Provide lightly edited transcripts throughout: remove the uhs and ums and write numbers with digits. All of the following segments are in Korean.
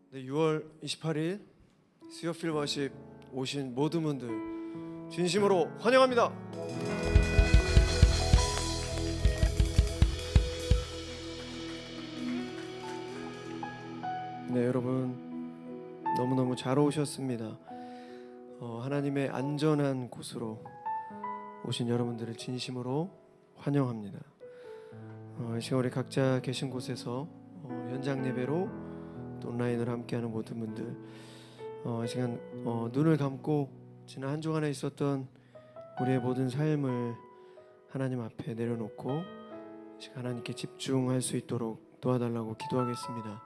네, 6월 28일 수요필 워십 오신 모든 분들 진심으로 환영합니다. 네, 여러분 너무너무 잘 오셨습니다. 하나님의 안전한 곳으로 오신 여러분들을 진심으로 환영합니다. 이 시간 우리 각자 계신 곳에서 현장 예배로 또 온라인으로 함께하는 모든 분들 이 시간 눈을 감고 지난 한 주간에 있었던 우리의 모든 삶을 하나님 앞에 내려놓고 이 시간 하나님께 집중할 수 있도록 도와달라고 기도하겠습니다.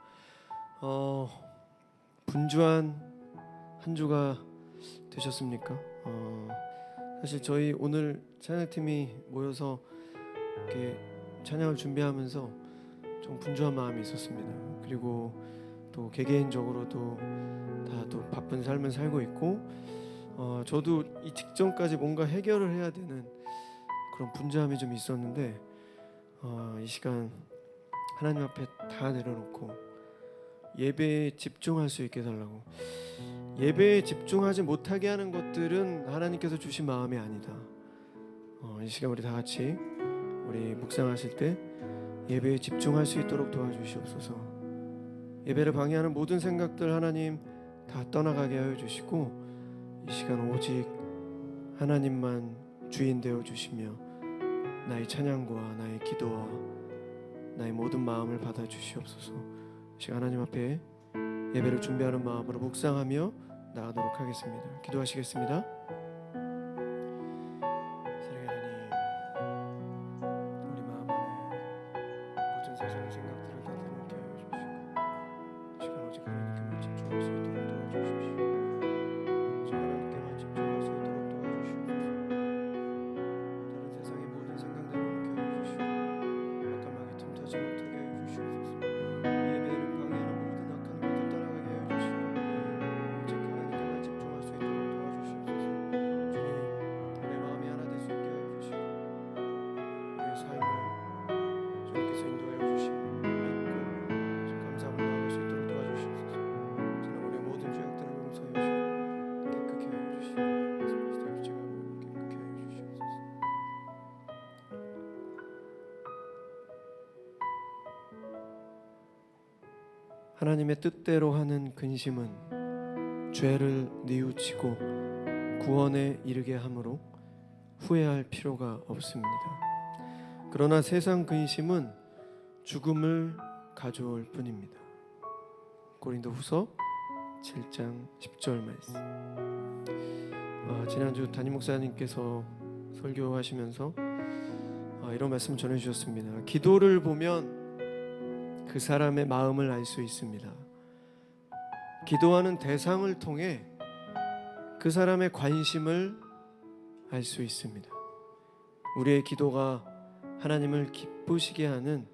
분주한 한 주가 되셨습니까? 사실 저희 오늘 찬양팀이 모여서 이렇게 찬양을 준비하면서 좀 분주한 마음이 있었습니다. 그리고 또 개개인적으로도 다 또 바쁜 삶을 살고 있고 저도 이 직전까지 뭔가 해결을 해야 되는 그런 분주함이 좀 있었는데 이 시간 하나님 앞에 다 내려놓고 예배에 집중할 수 있게 해달라고. 예배에 집중하지 못하게 하는 것들은 하나님께서 주신 마음이 아니다. 이 시간 우리 다 같이 우리 묵상하실 때 예배에 집중할 수 있도록 도와주시옵소서. 예배를 방해하는 모든 생각들 하나님 다 떠나가게 하여 주시고 이 시간 오직 하나님만 주인 되어 주시며 나의 찬양과 나의 기도와 나의 모든 마음을 받아 주시옵소서. 이 시간 하나님 앞에 예배를 준비하는 마음으로 묵상하며 나가도록 하겠습니다. 기도하시겠습니다. 사랑하는 하나님, 우리 마음 안에 모든 세상의 생각들을 다 내놓게 하여 주시고 이 시간 오직 하나님께만 집중할 수 있도록 도와주십시오. 오직 하나님께만 집중할 수 있도록 도와주시옵소서. 다른 세상의 모든 생각 내놓게 하여 주시고 악함하게 틈타지 못하게 하여 주시옵소서. 예배를 방해하는 모든 악한 것들 떠나가게 하여 주시고 오직 하나님께만 집중할 수 있도록 도와주시옵소서. 주님, 우리의 마음이 하나 될 수 있게 하여 주시고 우리의 삶을 주님께서 인도하여 주시고 믿고 감사함을 나눌 수 있도록 도와주시옵소서. 지난 우리의 모든 죄악들을 용서해 주시고 깨끗게 하여 주시고 예수 그리스도의 죄가 깨끗게 하여 주시옵소서. 하나님의 뜻대로 하는 근심은 죄를 뉘우치고 구원에 이르게 하므로 후회할 필요가 없습니다. 그러나 세상 근심은 죽음을 가져올 뿐입니다. 고린도후서 7장 10절 말씀. 지난주 담임 목사님께서 설교하시면서 이런 말씀 전해주셨습니다. 기도를 보면 그 사람의 마음을 알 수 있습니다. 기도하는 대상을 통해 그 사람의 관심을 알 수 있습니다. 우리의 기도가 하나님을 기쁘시게 하는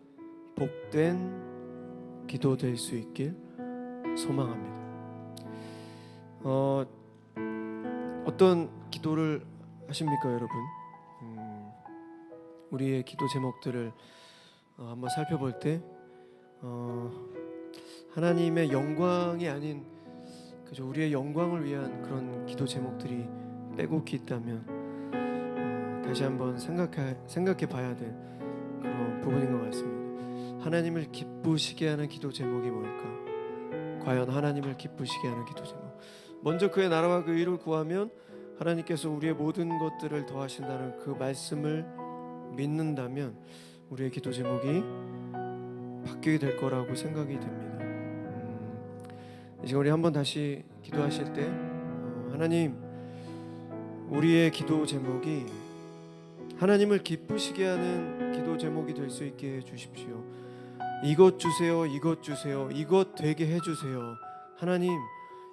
복된 기도 될 수 있길 소망합니다. 어떤 기도를 하십니까, 여러분? 우리의 기도 제목들을 한번 살펴볼 때 하나님의 영광이 아닌 그저 우리의 영광을 위한 그런 기도 제목들이 빼곡히 있다면 다시 한번 생각해 봐야 될 그런 부분인 것 같습니다. 하나님을 기쁘시게 하는 기도 제목이 뭘까? 과연 하나님을 기쁘시게 하는 기도 제목, 먼저 그의 나라와 그 의를 구하면 하나님께서 우리의 모든 것들을 더하신다는 그 말씀을 믿는다면 우리의 기도 제목이 바뀌게 될 거라고 생각이 됩니다. 이제 우리 한번 다시 기도하실 때 하나님, 우리의 기도 제목이 하나님을 기쁘시게 하는 기도 제목이 될 수 있게 해주십시오. 이것 주세요, 이것 주세요, 이것 되게 해주세요. 하나님,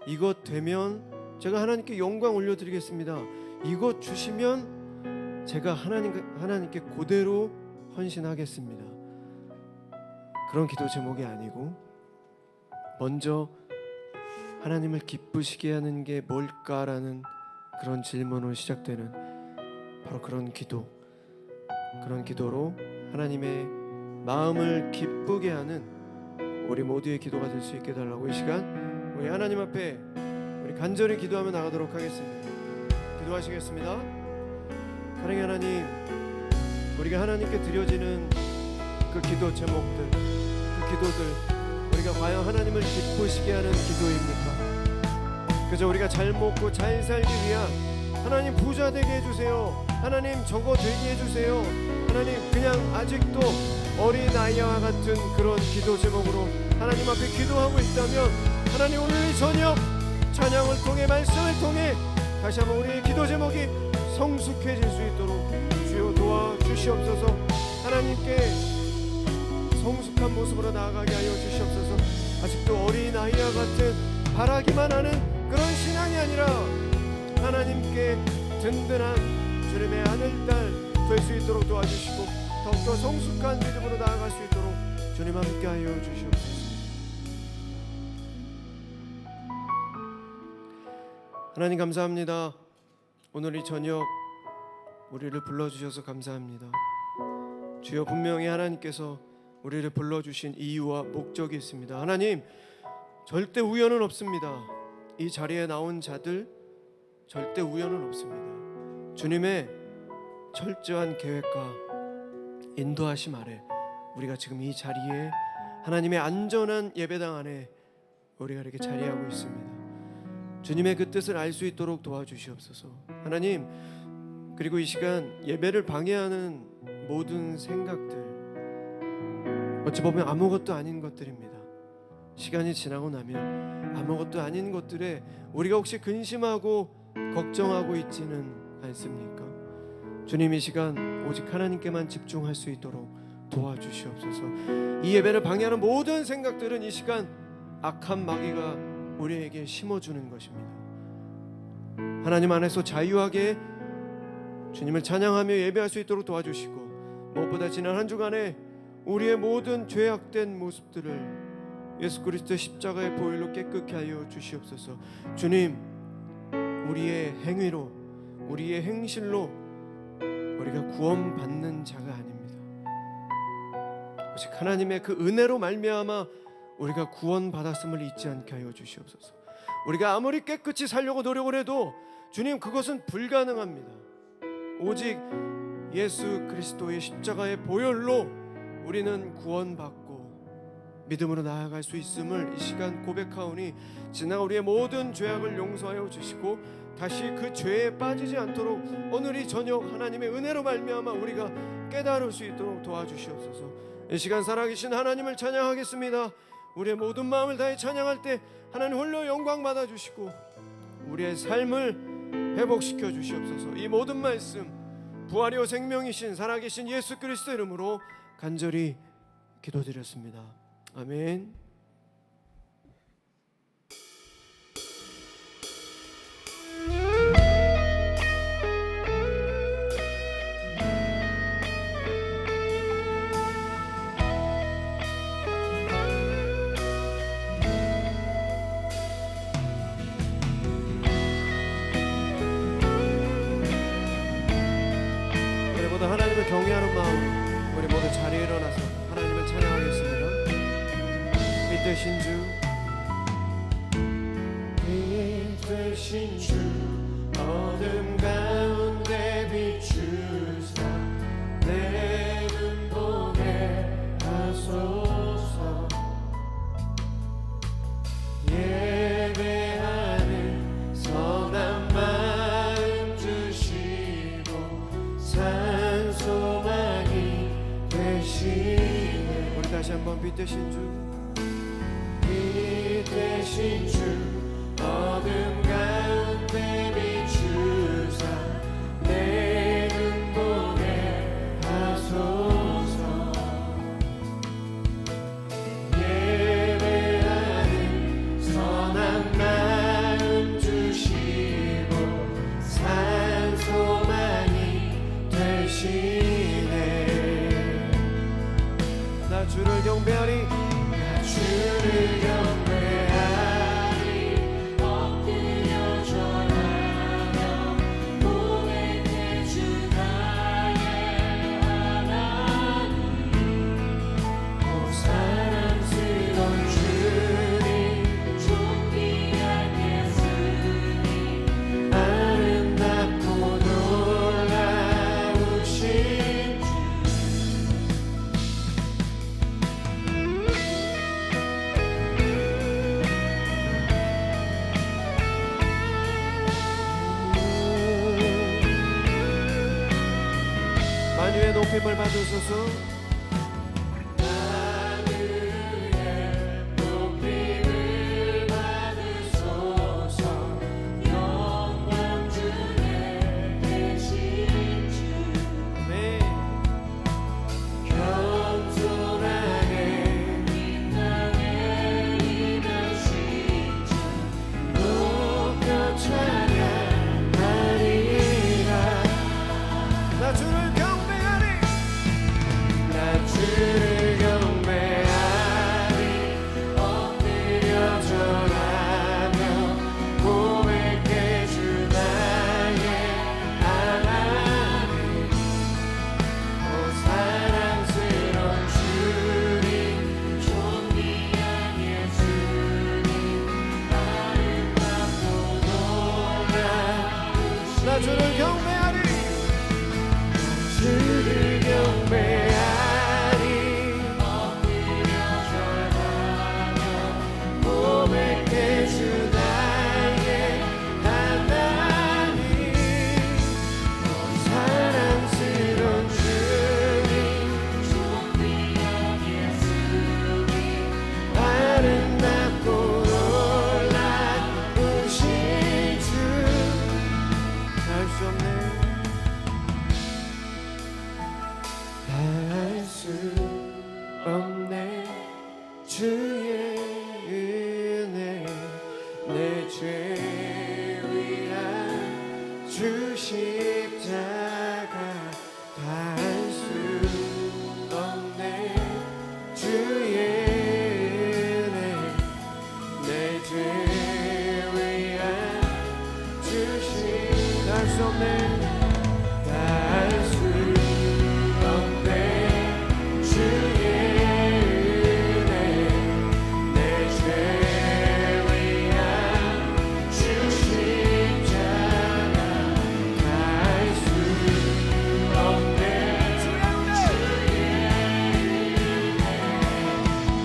이것 되면 제가 하나님께 영광 올려드리겠습니다. 이것 주시면 제가 하나님께 그대로 헌신하겠습니다. 그런 기도 제목이 아니고 먼저 하나님을 기쁘시게 하는 게 뭘까라는 그런 질문으로 시작되는 바로 그런 기도로 하나님의 마음을 기쁘게 하는 우리 모두의 기도가 될 수 있게 달라고 이 시간 우리 하나님 앞에 우리 간절히 기도하며 나가도록 하겠습니다. 기도하시겠습니다. 사랑의 하나님, 우리가 하나님께 드려지는 그 기도 제목들, 그 기도들, 우리가 과연 하나님을 기쁘시게 하는 기도입니까? 그저 우리가 잘 먹고 잘 살기 위한, 하나님 부자 되게 해주세요, 하나님 저거 되게 해주세요, 하나님 그냥 아직도 어린아이와 같은 그런 기도 제목으로 하나님 앞에 기도하고 있다면, 하나님 오늘 이 저녁 찬양을 통해, 말씀을 통해 다시 한번 우리의 기도 제목이 성숙해질 수 있도록 주여 도와주시옵소서. 하나님께 성숙한 모습으로 나아가게 하여 주시옵소서. 아직도 어린아이와 같은 바라기만 하는 그런 신앙이 아니라 하나님께 든든한 주님의 아들, 딸 될 수 있도록 도와주시고, 더욱더 성숙한 믿음으로 나아갈 수 있도록 주님 함께 하여 주시옵소서. 하나님 감사합니다. 오늘 이 저녁 우리를 불러주셔서 감사합니다. 주여, 분명히 하나님께서 우리를 불러주신 이유와 목적이 있습니다. 하나님, 절대 우연은 없습니다. 이 자리에 나온 자들 절대 우연은 없습니다. 주님의 철저한 계획과 인도하심 아래 우리가 지금 이 자리에 하나님의 안전한 예배당 안에 우리가 이렇게 자리하고 있습니다. 주님의 그 뜻을 알 수 있도록 도와주시옵소서. 하나님, 그리고 이 시간 예배를 방해하는 모든 생각들, 어찌 보면 아무것도 아닌 것들입니다. 시간이 지나고 나면 아무것도 아닌 것들에 우리가 혹시 근심하고 걱정하고 있지는 않습니까? 주님, 이 시간 오직 하나님께만 집중할 수 있도록 도와주시옵소서. 이 예배를 방해하는 모든 생각들은 이 시간 악한 마귀가 우리에게 심어주는 것입니다. 하나님 안에서 자유하게 주님을 찬양하며 예배할 수 있도록 도와주시고, 무엇보다 지난 한 주간에 우리의 모든 죄악된 모습들을 예수 그리스도의 십자가의 보혈로 깨끗게 하여 주시옵소서. 주님, 우리의 행위로, 우리의 행실로 우리가 구원받는 자가 아닙니다. 오직 하나님의 그 은혜로 말미암아 우리가 구원받았음을 잊지 않게 하여 주시옵소서. 우리가 아무리 깨끗이 살려고 노력을 해도 주님, 그것은 불가능합니다. 오직 예수 그리스도의 십자가의 보혈로 우리는 구원받고 믿음으로 나아갈 수 있음을 이 시간 고백하오니, 지나 우리의 모든 죄악을 용서하여 주시고 다시 그 죄에 빠지지 않도록 오늘 이 저녁 하나님의 은혜로 말미암아 우리가 깨달을 수 있도록 도와주시옵소서. 이 시간 살아계신 하나님을 찬양하겠습니다. 우리의 모든 마음을 다해 찬양할 때 하나님 홀로 영광 받아주시고 우리의 삶을 회복시켜 주시옵소서. 이 모든 말씀 부활이요 생명이신 살아계신 예수 그리스도 이름으로 간절히 기도드렸습니다. 아멘. 하나님을 경외하는 마음, 우리 모두 자리에 일어나서 하나님을 찬양하겠습니다. 빛 되신 주, 빛 되신 주, 어둠 가운데 비추사 내 눈 보게 하소서. 예배하는 선한 마음 주시고 소망이 되시네. 우리 다시 한번 빛 되신 주, 빛 되신 주, 어둠 가운데 비추사 내 눈 보게 하소서. 예배하는 선한 마음 주시고 산 소망이 되시네. 나 주를 경배하리, 나 주를 경배하리, 엎드려 절하며 고백해 주 나의 하나님. 오 사랑스러운 높임을 받으소서. 나 주를 경배하리. 주를 경배하리. 고백해 주 나의 하나님. 사랑스러운 주님, 존귀한 예수님, 아름답고 놀라우신 주. 할 수 없네, 할 수 없네. 주의 은혜, 내 죄 위한 주 십자가. 다 할 수 없네. 주의 은혜, 내 죄 위한 주 십자가. 할 수 없네, 다 할 수 없네. 주의 은혜, 내 죄 위한 주 십자가. 다 할 수 없네. 주의 은혜,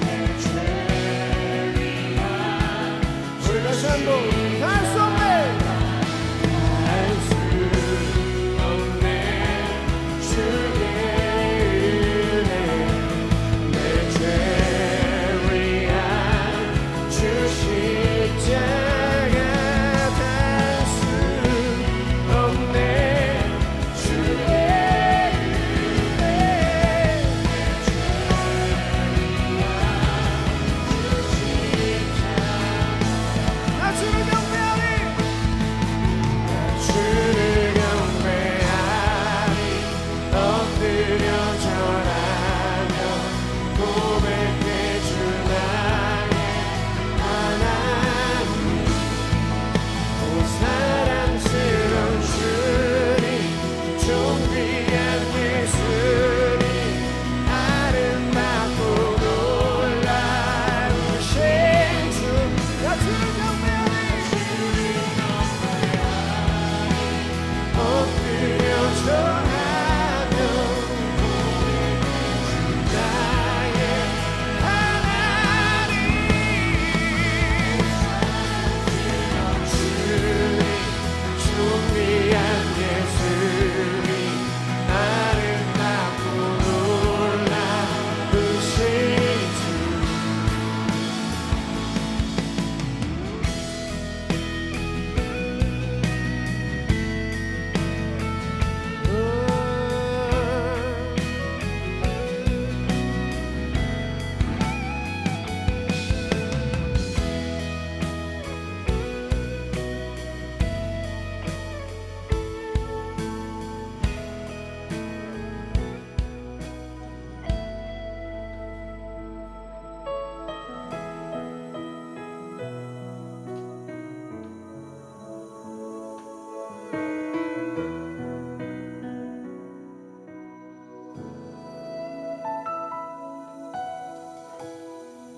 내 죄 위한. 우리 다시 한번 다 할 수 없네.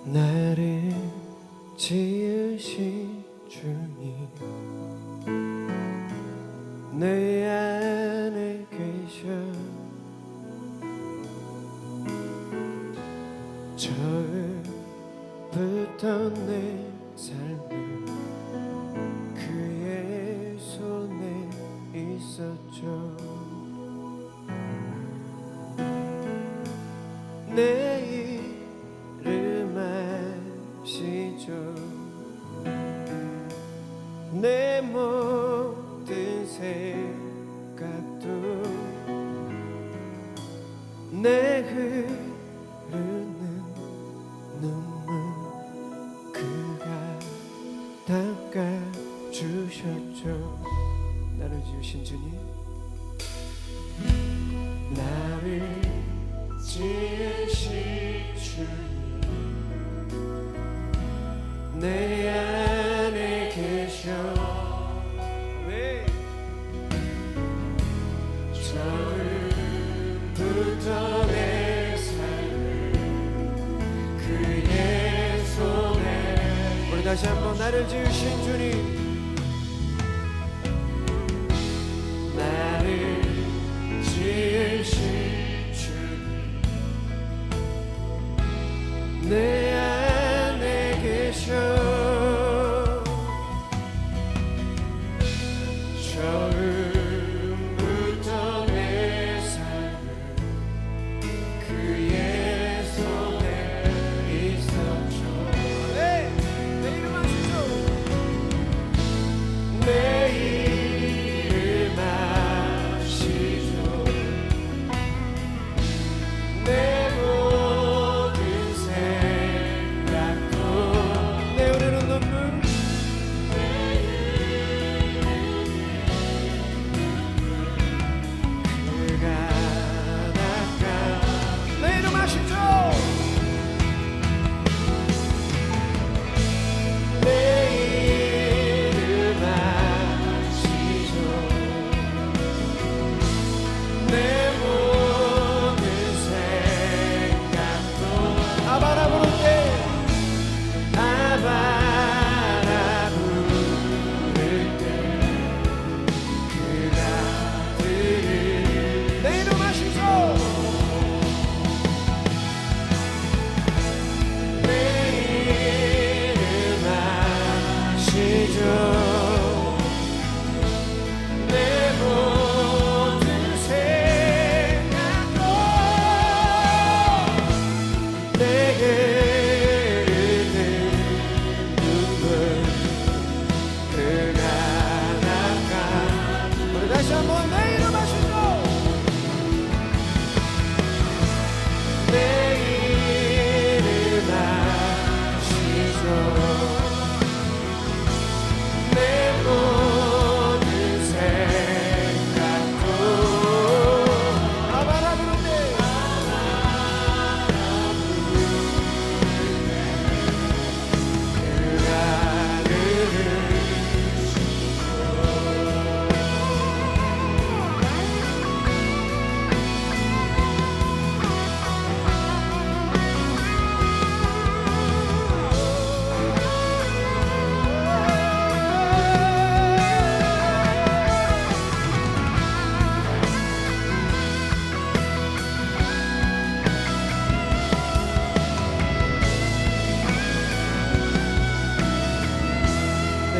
나를 지으신 주님, 내 안에 계셔. 처음부터 내 삶은 그의 손에 있었죠. 하시죠. 내 모든 생각도 내 흐르는 눈물 그가 닦아주셨죠. 나를 지으신 주님, 나를 지으신 주님, 내 안에 계셔. 왜? 처음부터 내 삶을 그의 손에. 우리 다시 한번 나를 지으신 주님, 나를 지으신 주님, 내 안에 계셔. 처음부터 내 삶을 그의 손에 있었죠. 내 이름 하시죠. 내 이름 하시죠. 내 모든 생각도 내 흐르는 눈물 그가 닦아. 내 이름 하시죠. 내 이름 하시죠. 내 모든 생각도 아바라 부를 때, 아바라 부를 때 그가 들을. 내 이름 하시죠. 내 이름 하시죠. 내 모든 생각도 내 흐르는 눈물 그가 닦아. 우리 다시 한번 내 이름 하시죠. 내 이름 하시죠. 내 모든 생각도 아바라 부를 때, 그가 내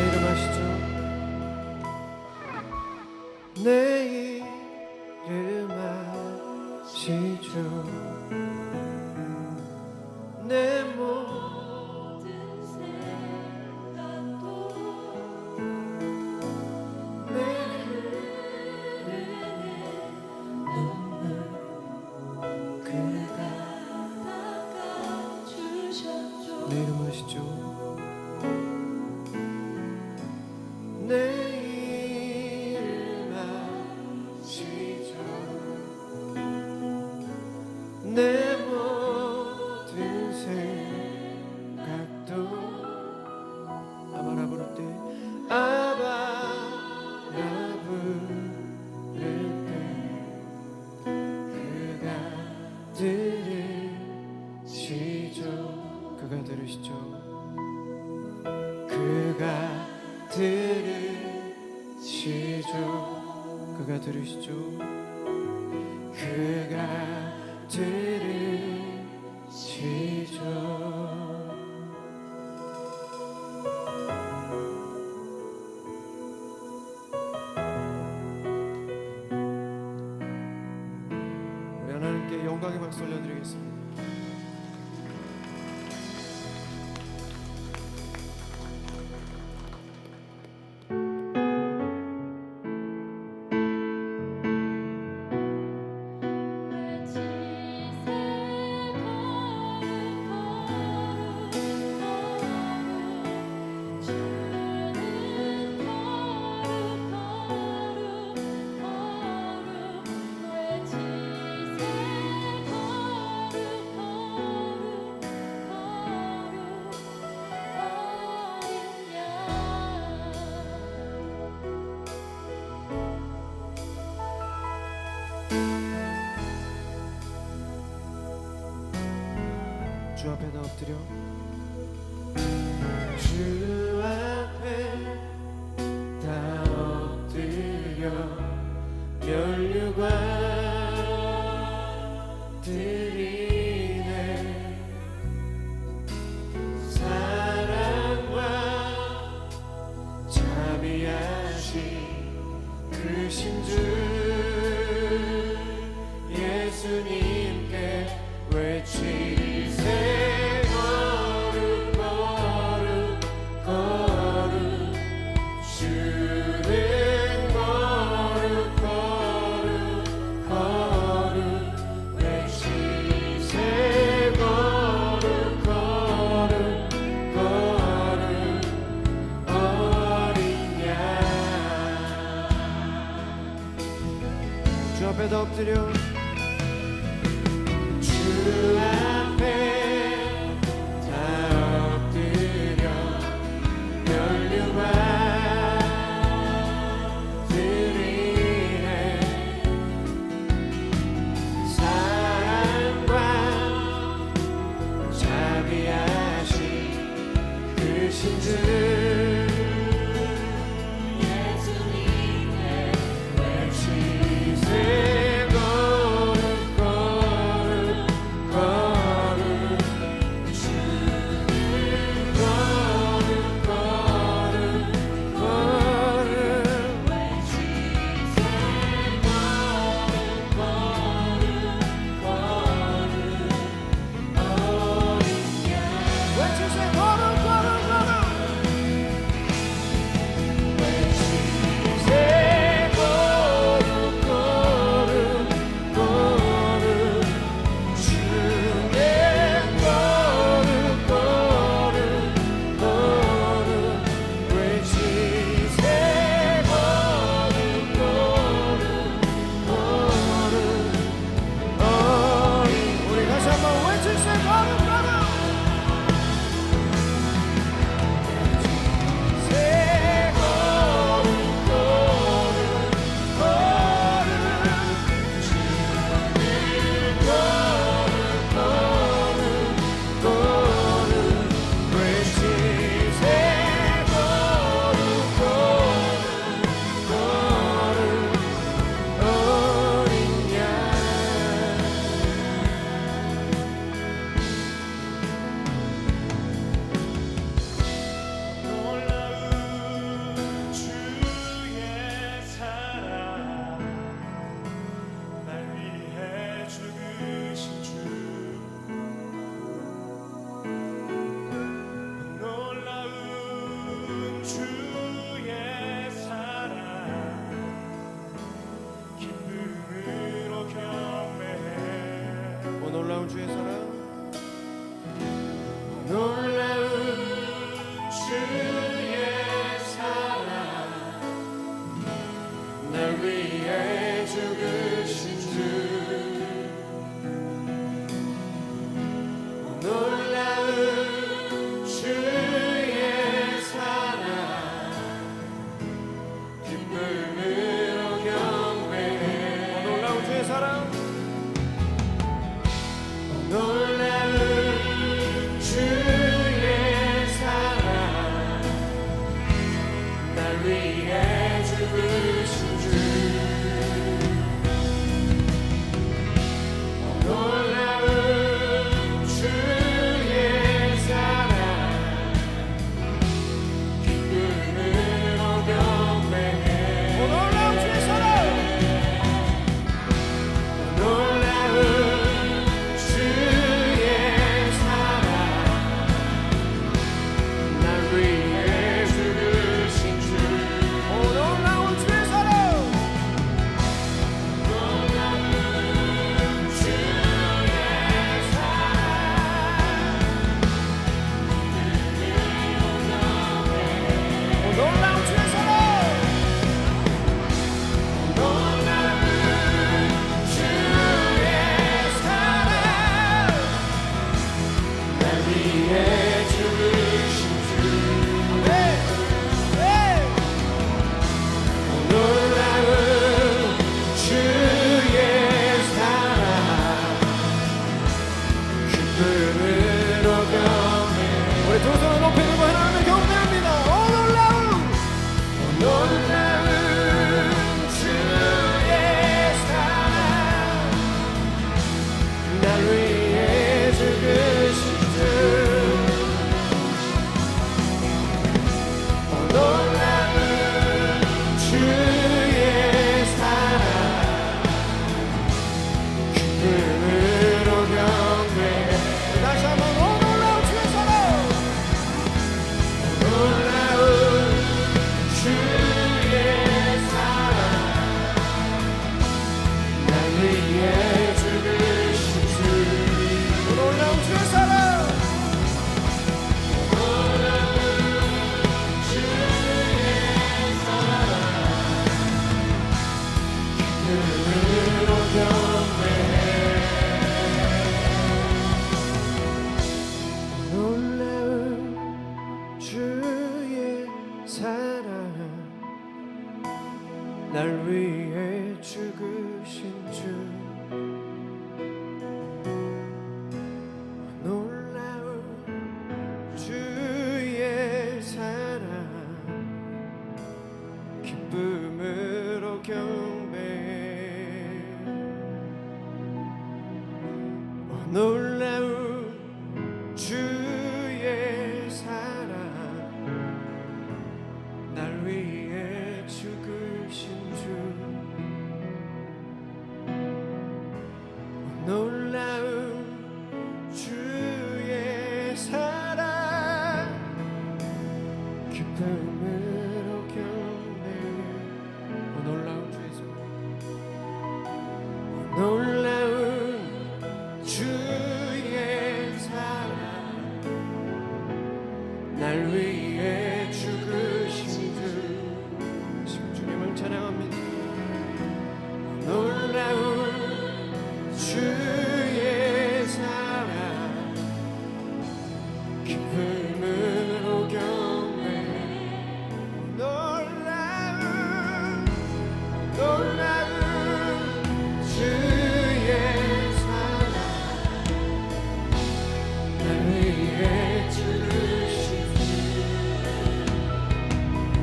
이름 하시죠. 내 이름 하시죠. 내 모든 생각도 내 흐르는 눈물 그가 닦아주셨죠. 내 이름 하시죠. 내 이름 하시죠. 내 모든 생각도 아바라 부를 때, 아바라 부를 때 그가 들으시죠. 그가 들으시죠. 그가 들으시죠. 그가 들으시죠. 그가 들으시죠. 우리 하나님께 영광의 박수 올려드리겠습니다. 주 앞에 다 엎드려 주 앞에 다 엎드려 면류관 드리네 사랑과 자비하신 크신 주 예수님께 외치세 거룩 거룩 거룩 주는 거룩 거룩 거룩 외치세 거룩 거룩 거룩 어린 양주 앞에 다 엎드려 주 앞에 다 엎드려 면류관 드리네 사랑과 자비하신 크신 주 예수님의 외치세 놀라운 주의 사랑 놀라운 주의 사랑 날 위해 죽으신 주 놀라운 주의 사랑 기쁨으로 경배해 놀라운 주의 사랑 놀라운 주의 사랑 날 위해 죽으신 주 놀라운 주의 사랑 기쁨으로 경배해 놀라운 주의 사랑 놀라운 기쁨으로 날 위해 죽으신 주 놀라운 주의 사랑 기쁨으로 경배해 놀라운 주의 사랑 날 위해 죽으신 주 놀라운 주의 사랑 기쁨으로 경배해 놀라운 주의 사랑 놀라운 주의 사랑 날 위해 죽으신 주 지금 주님을 찬양합니다. 놀라운 주의 사랑 기쁨으로 경배해 놀라운 주의 사랑 날 위해 죽으신 주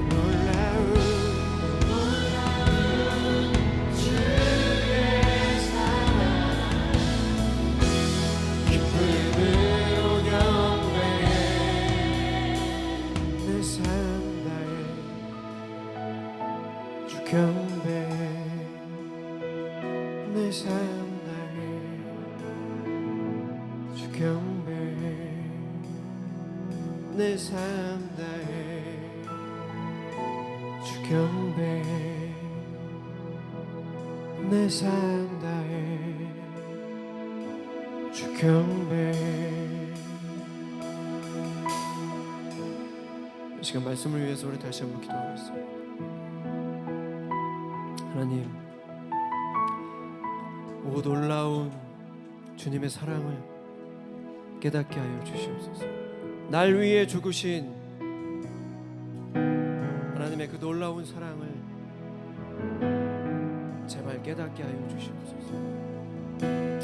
놀라운 주의 사랑 기쁨으로 경배해 내 삶 다해 주 경배해 내 삶 다해 주 경배해 내 삶 다해 주 경배해 내 삶 다해 주 경배해 이 시간 말씀을 위해서 우리 다시 한번 기도하겠습니다. 하나님 오 놀라운 주님의 사랑을 깨닫게 하여 주시옵소서. 날 위해 죽으신 하나님의 그 놀라운 사랑을 제발 깨닫게 하여 주시옵소서.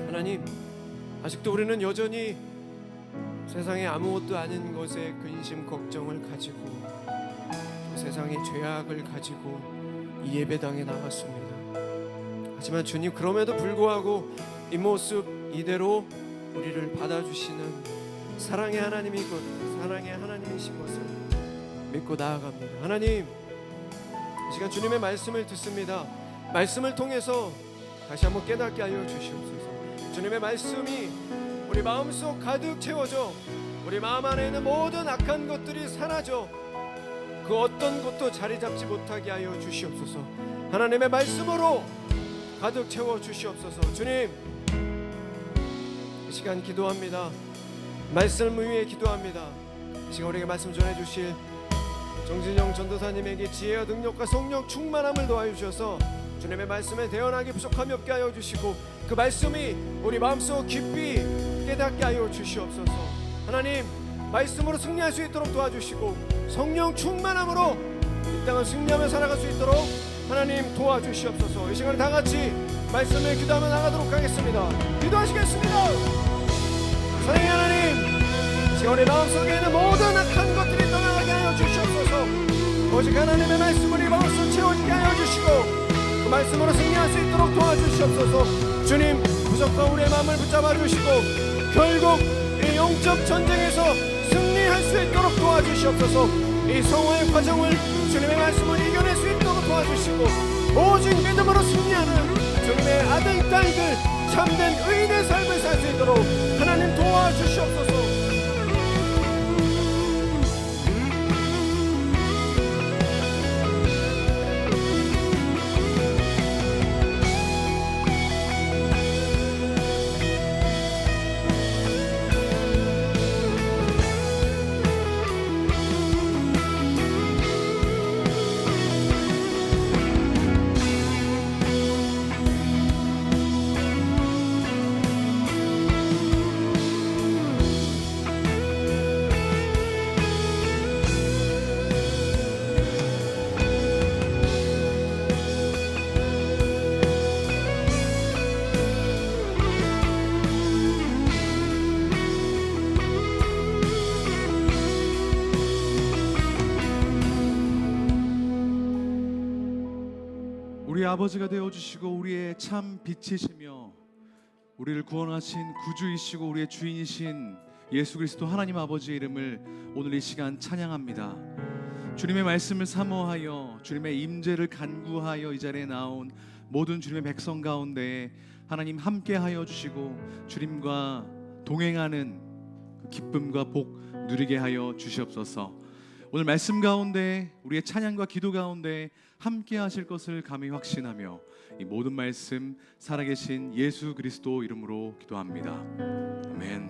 하나님 아직도 우리는 여전히 세상에 아무것도 아닌 것에 근심 걱정을 가지고 세상의 죄악을 가지고 이 예배당에 나왔습니다. 하지만 주님 그럼에도 불구하고 이 모습 이대로 우리를 받아주시는 사랑의 하나님이신 것을 믿고 나아갑니다. 하나님 이 시간 주님의 말씀을 듣습니다. 말씀을 통해서 다시 한번 깨닫게 하여 주시옵소서. 주님의 말씀이 우리 마음속 가득 채워져 우리 마음 안에 있는 모든 악한 것들이 사라져 그 어떤 것도 자리 잡지 못하게 하여 주시옵소서. 하나님의 말씀으로 가득 채워 주시옵소서. 주님 이 시간 기도합니다. 말씀 위에 기도합니다. 이 시간 우리에게 말씀 전해 주실 정진영 전도사님에게 지혜와 능력과 성령 충만함을 도와주셔서 주님의 말씀에 대언하기 부족함이 없게 하여 주시고 그 말씀이 우리 마음속 깊이 깨닫게 하여 주시옵소서. 하나님 말씀으로 승리할 수 있도록 도와주시고 성령 충만함으로 이 땅을 승리하며 살아갈 수 있도록 하나님 도와주시옵소서. 이 시간에 다같이 말씀을 기도하며 나가도록 하겠습니다. 기도하시겠습니다. 사랑의 하나님 이 시간 우리 마음속에 있는 모든 악한 것들이 떠나가게 하여 주시옵소서. 오직 하나님의 말씀을 이 마음속 채워지게 하여 주시고 그 말씀으로 승리할 수 있도록 도와주시옵소서. 주님 부족한 우리의 마음을 붙잡아 주시고 결국 이 영적 전쟁에서 승리할 수 있도록 도와주시옵소서. 이 성화의 과정을 주님의 말씀을 이겨낼 수 있도록 도와주시고 오직 믿음으로 승리하는 주님의 아들 딸들 참된 의인의 삶을 살 수 있도록 하나님 도와주시옵소서. 우리 아버지가 되어주시고 우리의 참 빛이시며 우리를 구원하신 구주이시고 우리의 주인이신 예수 그리스도 하나님 아버지의 이름을 오늘 이 시간 찬양합니다. 주님의 말씀을 사모하여 주님의 임재를 간구하여 이 자리에 나온 모든 주님의 백성 가운데 하나님 함께하여 주시고 주님과 동행하는 그 기쁨과 복 누리게 하여 주시옵소서. 오늘 말씀 가운데 우리의 찬양과 기도 가운데 함께 하실 것을 감히 확신하며 이 모든 말씀 살아계신 예수 그리스도 이름으로 기도합니다. 아멘.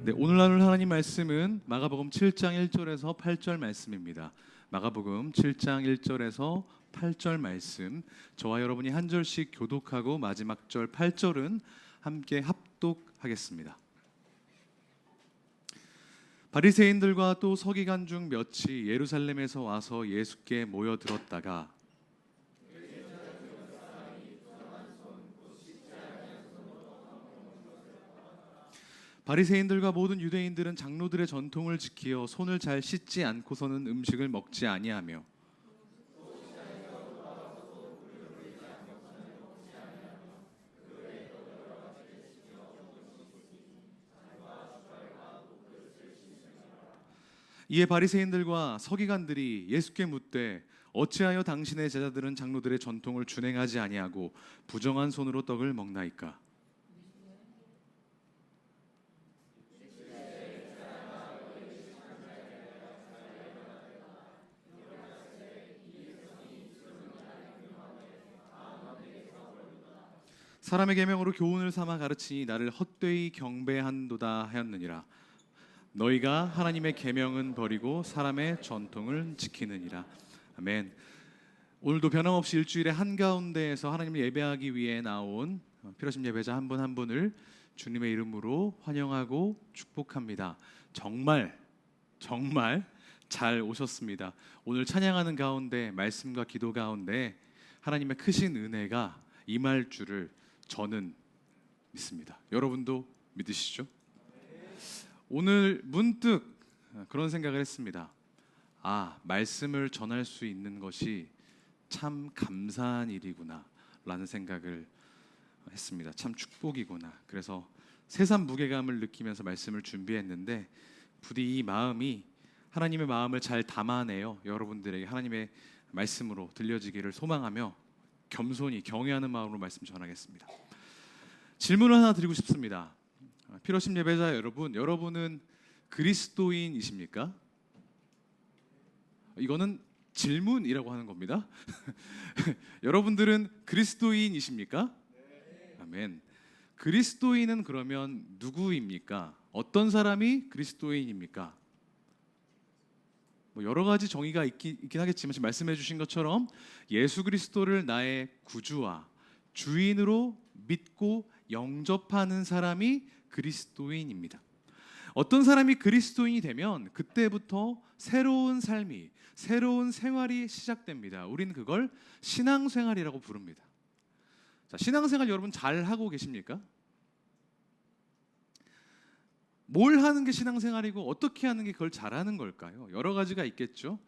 네, 오늘 나눌 하나님 말씀은 마가복음 7장 1절에서 8절 말씀입니다. 마가복음 7장 1절에서 8절 말씀, 저와 여러분이 한 절씩 교독하고 마지막 절 8절은 함께 합독하겠습니다. 바리새인들과 또 서기관 중 몇이 예루살렘에서 와서 예수께 모여들었다가 바리새인들과 모든 유대인들은 장로들의 전통을 지키어 손을 잘 씻지 않고서는 음식을 먹지 아니하며 이에 바리새인들과 서기관들이 예수께 묻되 어찌하여 당신의 제자들은 장로들의 전통을 준행하지 아니하고 부정한 손으로 떡을 먹나이까? 사람의 계명으로 교훈을 삼아 가르치니 나를 헛되이 경배한도다 하였느니라. 너희가 하나님의 계명은 버리고 사람의 전통을 지키느니라. 아멘. 오늘도 변함없이 일주일의 한가운데에서 하나님을 예배하기 위해 나온 필요하신 예배자 한 분 한 분을 주님의 이름으로 환영하고 축복합니다. 정말 잘 오셨습니다. 오늘 찬양하는 가운데 말씀과 기도 가운데 하나님의 크신 은혜가 임할 줄을 저는 믿습니다. 여러분도 믿으시죠? 오늘 문득 그런 생각을 했습니다. 말씀을 전할 수 있는 것이 참 감사한 일이구나 라는 생각을 했습니다. 참 축복이구나. 그래서 새삼 무게감을 느끼면서 말씀을 준비했는데 부디 이 마음이 하나님의 마음을 잘 담아내어 여러분들에게 하나님의 말씀으로 들려지기를 소망하며 겸손히 경외하는 마음으로 말씀 전하겠습니다. 질문을 하나 드리고 싶습니다. 필요하신 예배자 여러분, 여러분은 그리스도인이십니까? 이거는 질문이라고 하는 겁니다. 여러분들은 그리스도인이십니까? 아멘. 그리스도인은 그러면 누구입니까? 어떤 사람이 그리스도인입니까? 여러 가지 정의가 있긴 하겠지만 지금 말씀해 주신 것처럼 예수 그리스도를 나의 구주와 주인으로 믿고 영접하는 사람이 그리스도인입니다. 어떤 사람이 그리스도인이 되면 그때부터 새로운 삶이, 새로운 생활이 시작됩니다. 우리는 그걸 신앙생활이라고 부릅니다. 자, 신앙생활 여러분 잘 하고 계십니까? 뭘 하는 게 신앙생활이고 어떻게 하는 게 그걸 잘하는 걸까요? 여러 가지가 있겠죠.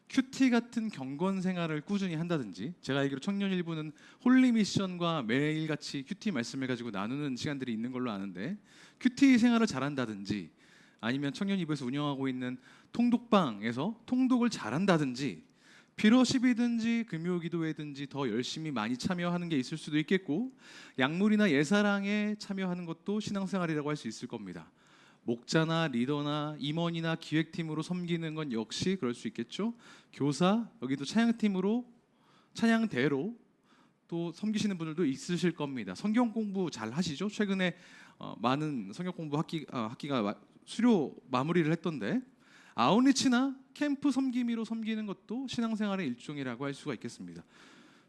큐티 같은 경건 생활을 꾸준히 한다든지, 제가 알기로 청년 일부는 홀리 미션과 매일같이 큐티 말씀을 가지고 나누는 시간들이 있는 걸로 아는데 큐티 생활을 잘한다든지, 아니면 청년 일부에서 운영하고 있는 통독방에서 통독을 잘한다든지, 피러십이든지 금요기도회든지 더 열심히 많이 참여하는 게 있을 수도 있겠고, 약물이나 예사랑에 참여하는 것도 신앙생활이라고 할 수 있을 겁니다. 목자나 리더나 임원이나 기획팀으로 섬기는 건 역시 그럴 수 있겠죠. 교사, 여기도 찬양팀으로 찬양대로 또 섬기시는 분들도 있으실 겁니다. 성경 공부 잘 하시죠? 최근에 많은 성경 공부 학기가 수료 마무리를 했던데, 아웃리치나 캠프 섬김이로 섬기는 것도 신앙생활의 일종이라고 할 수가 있겠습니다.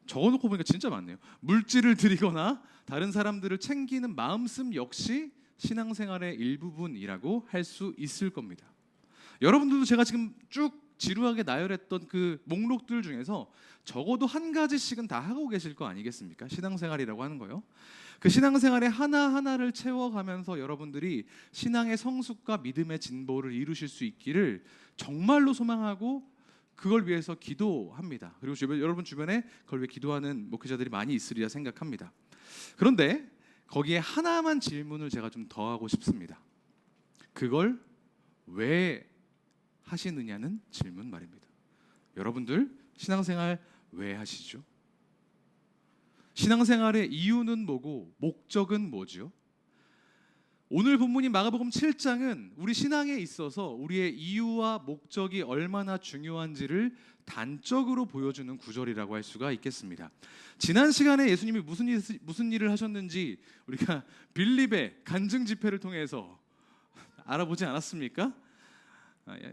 적어놓고 보니까 진짜 많네요. 물질을 드리거나 다른 사람들을 챙기는 마음씀 역시 신앙생활의 일부분이라고 할 수 있을 겁니다. 여러분들도 제가 지금 쭉 지루하게 나열했던 그 목록들 중에서 적어도 한 가지씩은 다 하고 계실 거 아니겠습니까? 신앙생활이라고 하는 거요. 그 신앙생활의 하나하나를 채워가면서 여러분들이 신앙의 성숙과 믿음의 진보를 이루실 수 있기를 정말로 소망하고 그걸 위해서 기도합니다. 그리고 여러분 주변에 그걸 위해 기도하는 목회자들이 많이 있으리라 생각합니다. 그런데 거기에 하나만 질문을 제가 좀 더하고 싶습니다. 그걸 왜 하시느냐는 질문 말입니다. 여러분들 신앙생활 왜 하시죠? 신앙생활의 이유는 뭐고 목적은 뭐죠? 오늘 본문인 마가복음 7장은 우리 신앙에 있어서 우리의 이유와 목적이 얼마나 중요한지를 단적으로 보여주는 구절이라고 할 수가 있겠습니다. 지난 시간에 예수님이 무슨 일을 하셨는지 우리가 빌립의 간증 집회를 통해서 알아보지 않았습니까?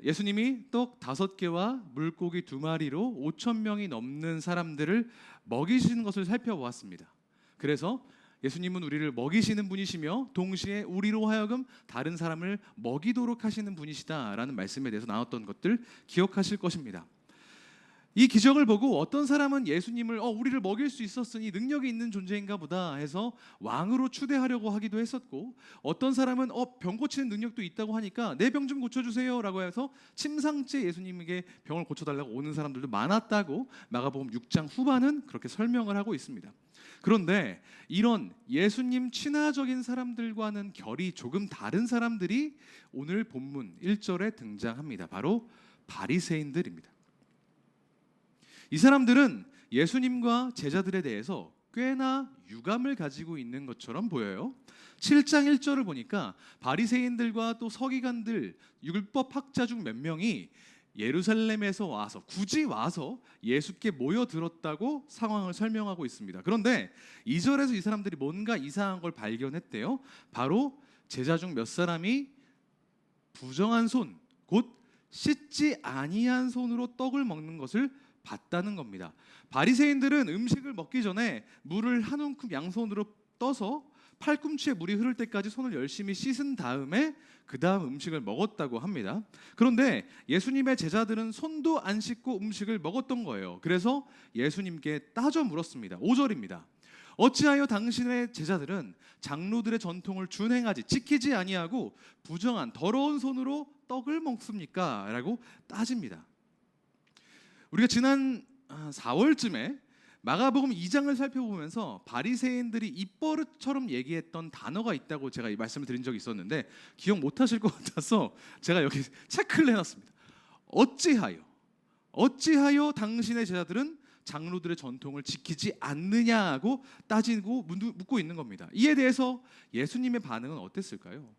예수님이 떡 5개와 물고기 2마리로 5,000명이 넘는 사람들을 먹이시는 것을 살펴보았습니다. 그래서 예수님은 우리를 먹이시는 분이시며 동시에 우리로 하여금 다른 사람을 먹이도록 하시는 분이시다라는 말씀에 대해서 나눴던 것들 기억하실 것입니다. 이 기적을 보고 어떤 사람은 예수님을 우리를 먹일 수 있었으니 능력이 있는 존재인가 보다 해서 왕으로 추대하려고 하기도 했었고, 어떤 사람은 병 고치는 능력도 있다고 하니까 내 병 좀 고쳐주세요 라고 해서 침상째 예수님에게 병을 고쳐달라고 오는 사람들도 많았다고 마가복음 6장 후반은 그렇게 설명을 하고 있습니다. 그런데 이런 예수님 친화적인 사람들과는 결이 조금 다른 사람들이 오늘 본문 1절에 등장합니다. 바로 바리새인들입니다. 이 사람들은 예수님과 제자들에 대해서 꽤나 유감을 가지고 있는 것처럼 보여요. 7장 1절을 보니까 바리새인들과 또 서기관들, 율법 학자 중 몇 명이 예루살렘에서 와서 굳이 와서 예수께 모여들었다고 상황을 설명하고 있습니다. 그런데 2절에서 이 사람들이 뭔가 이상한 걸 발견했대요. 바로 제자 중 몇 사람이 부정한 손, 곧 씻지 아니한 손으로 떡을 먹는 것을 봤다는 겁니다. 바리새인들은 음식을 먹기 전에 물을 한 움큼 양손으로 떠서 팔꿈치에 물이 흐를 때까지 손을 열심히 씻은 다음에 그 다음 음식을 먹었다고 합니다. 그런데 예수님의 제자들은 손도 안 씻고 음식을 먹었던 거예요. 그래서 예수님께 따져 물었습니다. 5절입니다. 어찌하여 당신의 제자들은 장로들의 전통을 준행하지 지키지 아니하고 부정한 더러운 손으로 떡을 먹습니까? 라고 따집니다. 우리가 지난 4월쯤에 마가복음 2장을 살펴보면서 바리새인들이 입버릇처럼 얘기했던 단어가 있다고 제가 이 말씀을 드린 적이 있었는데 기억 못하실 것 같아서 제가 여기 체크를 해놨습니다. 어찌하여 당신의 제자들은 장로들의 전통을 지키지 않느냐고 따지고 묻고 있는 겁니다. 이에 대해서 예수님의 반응은 어땠을까요?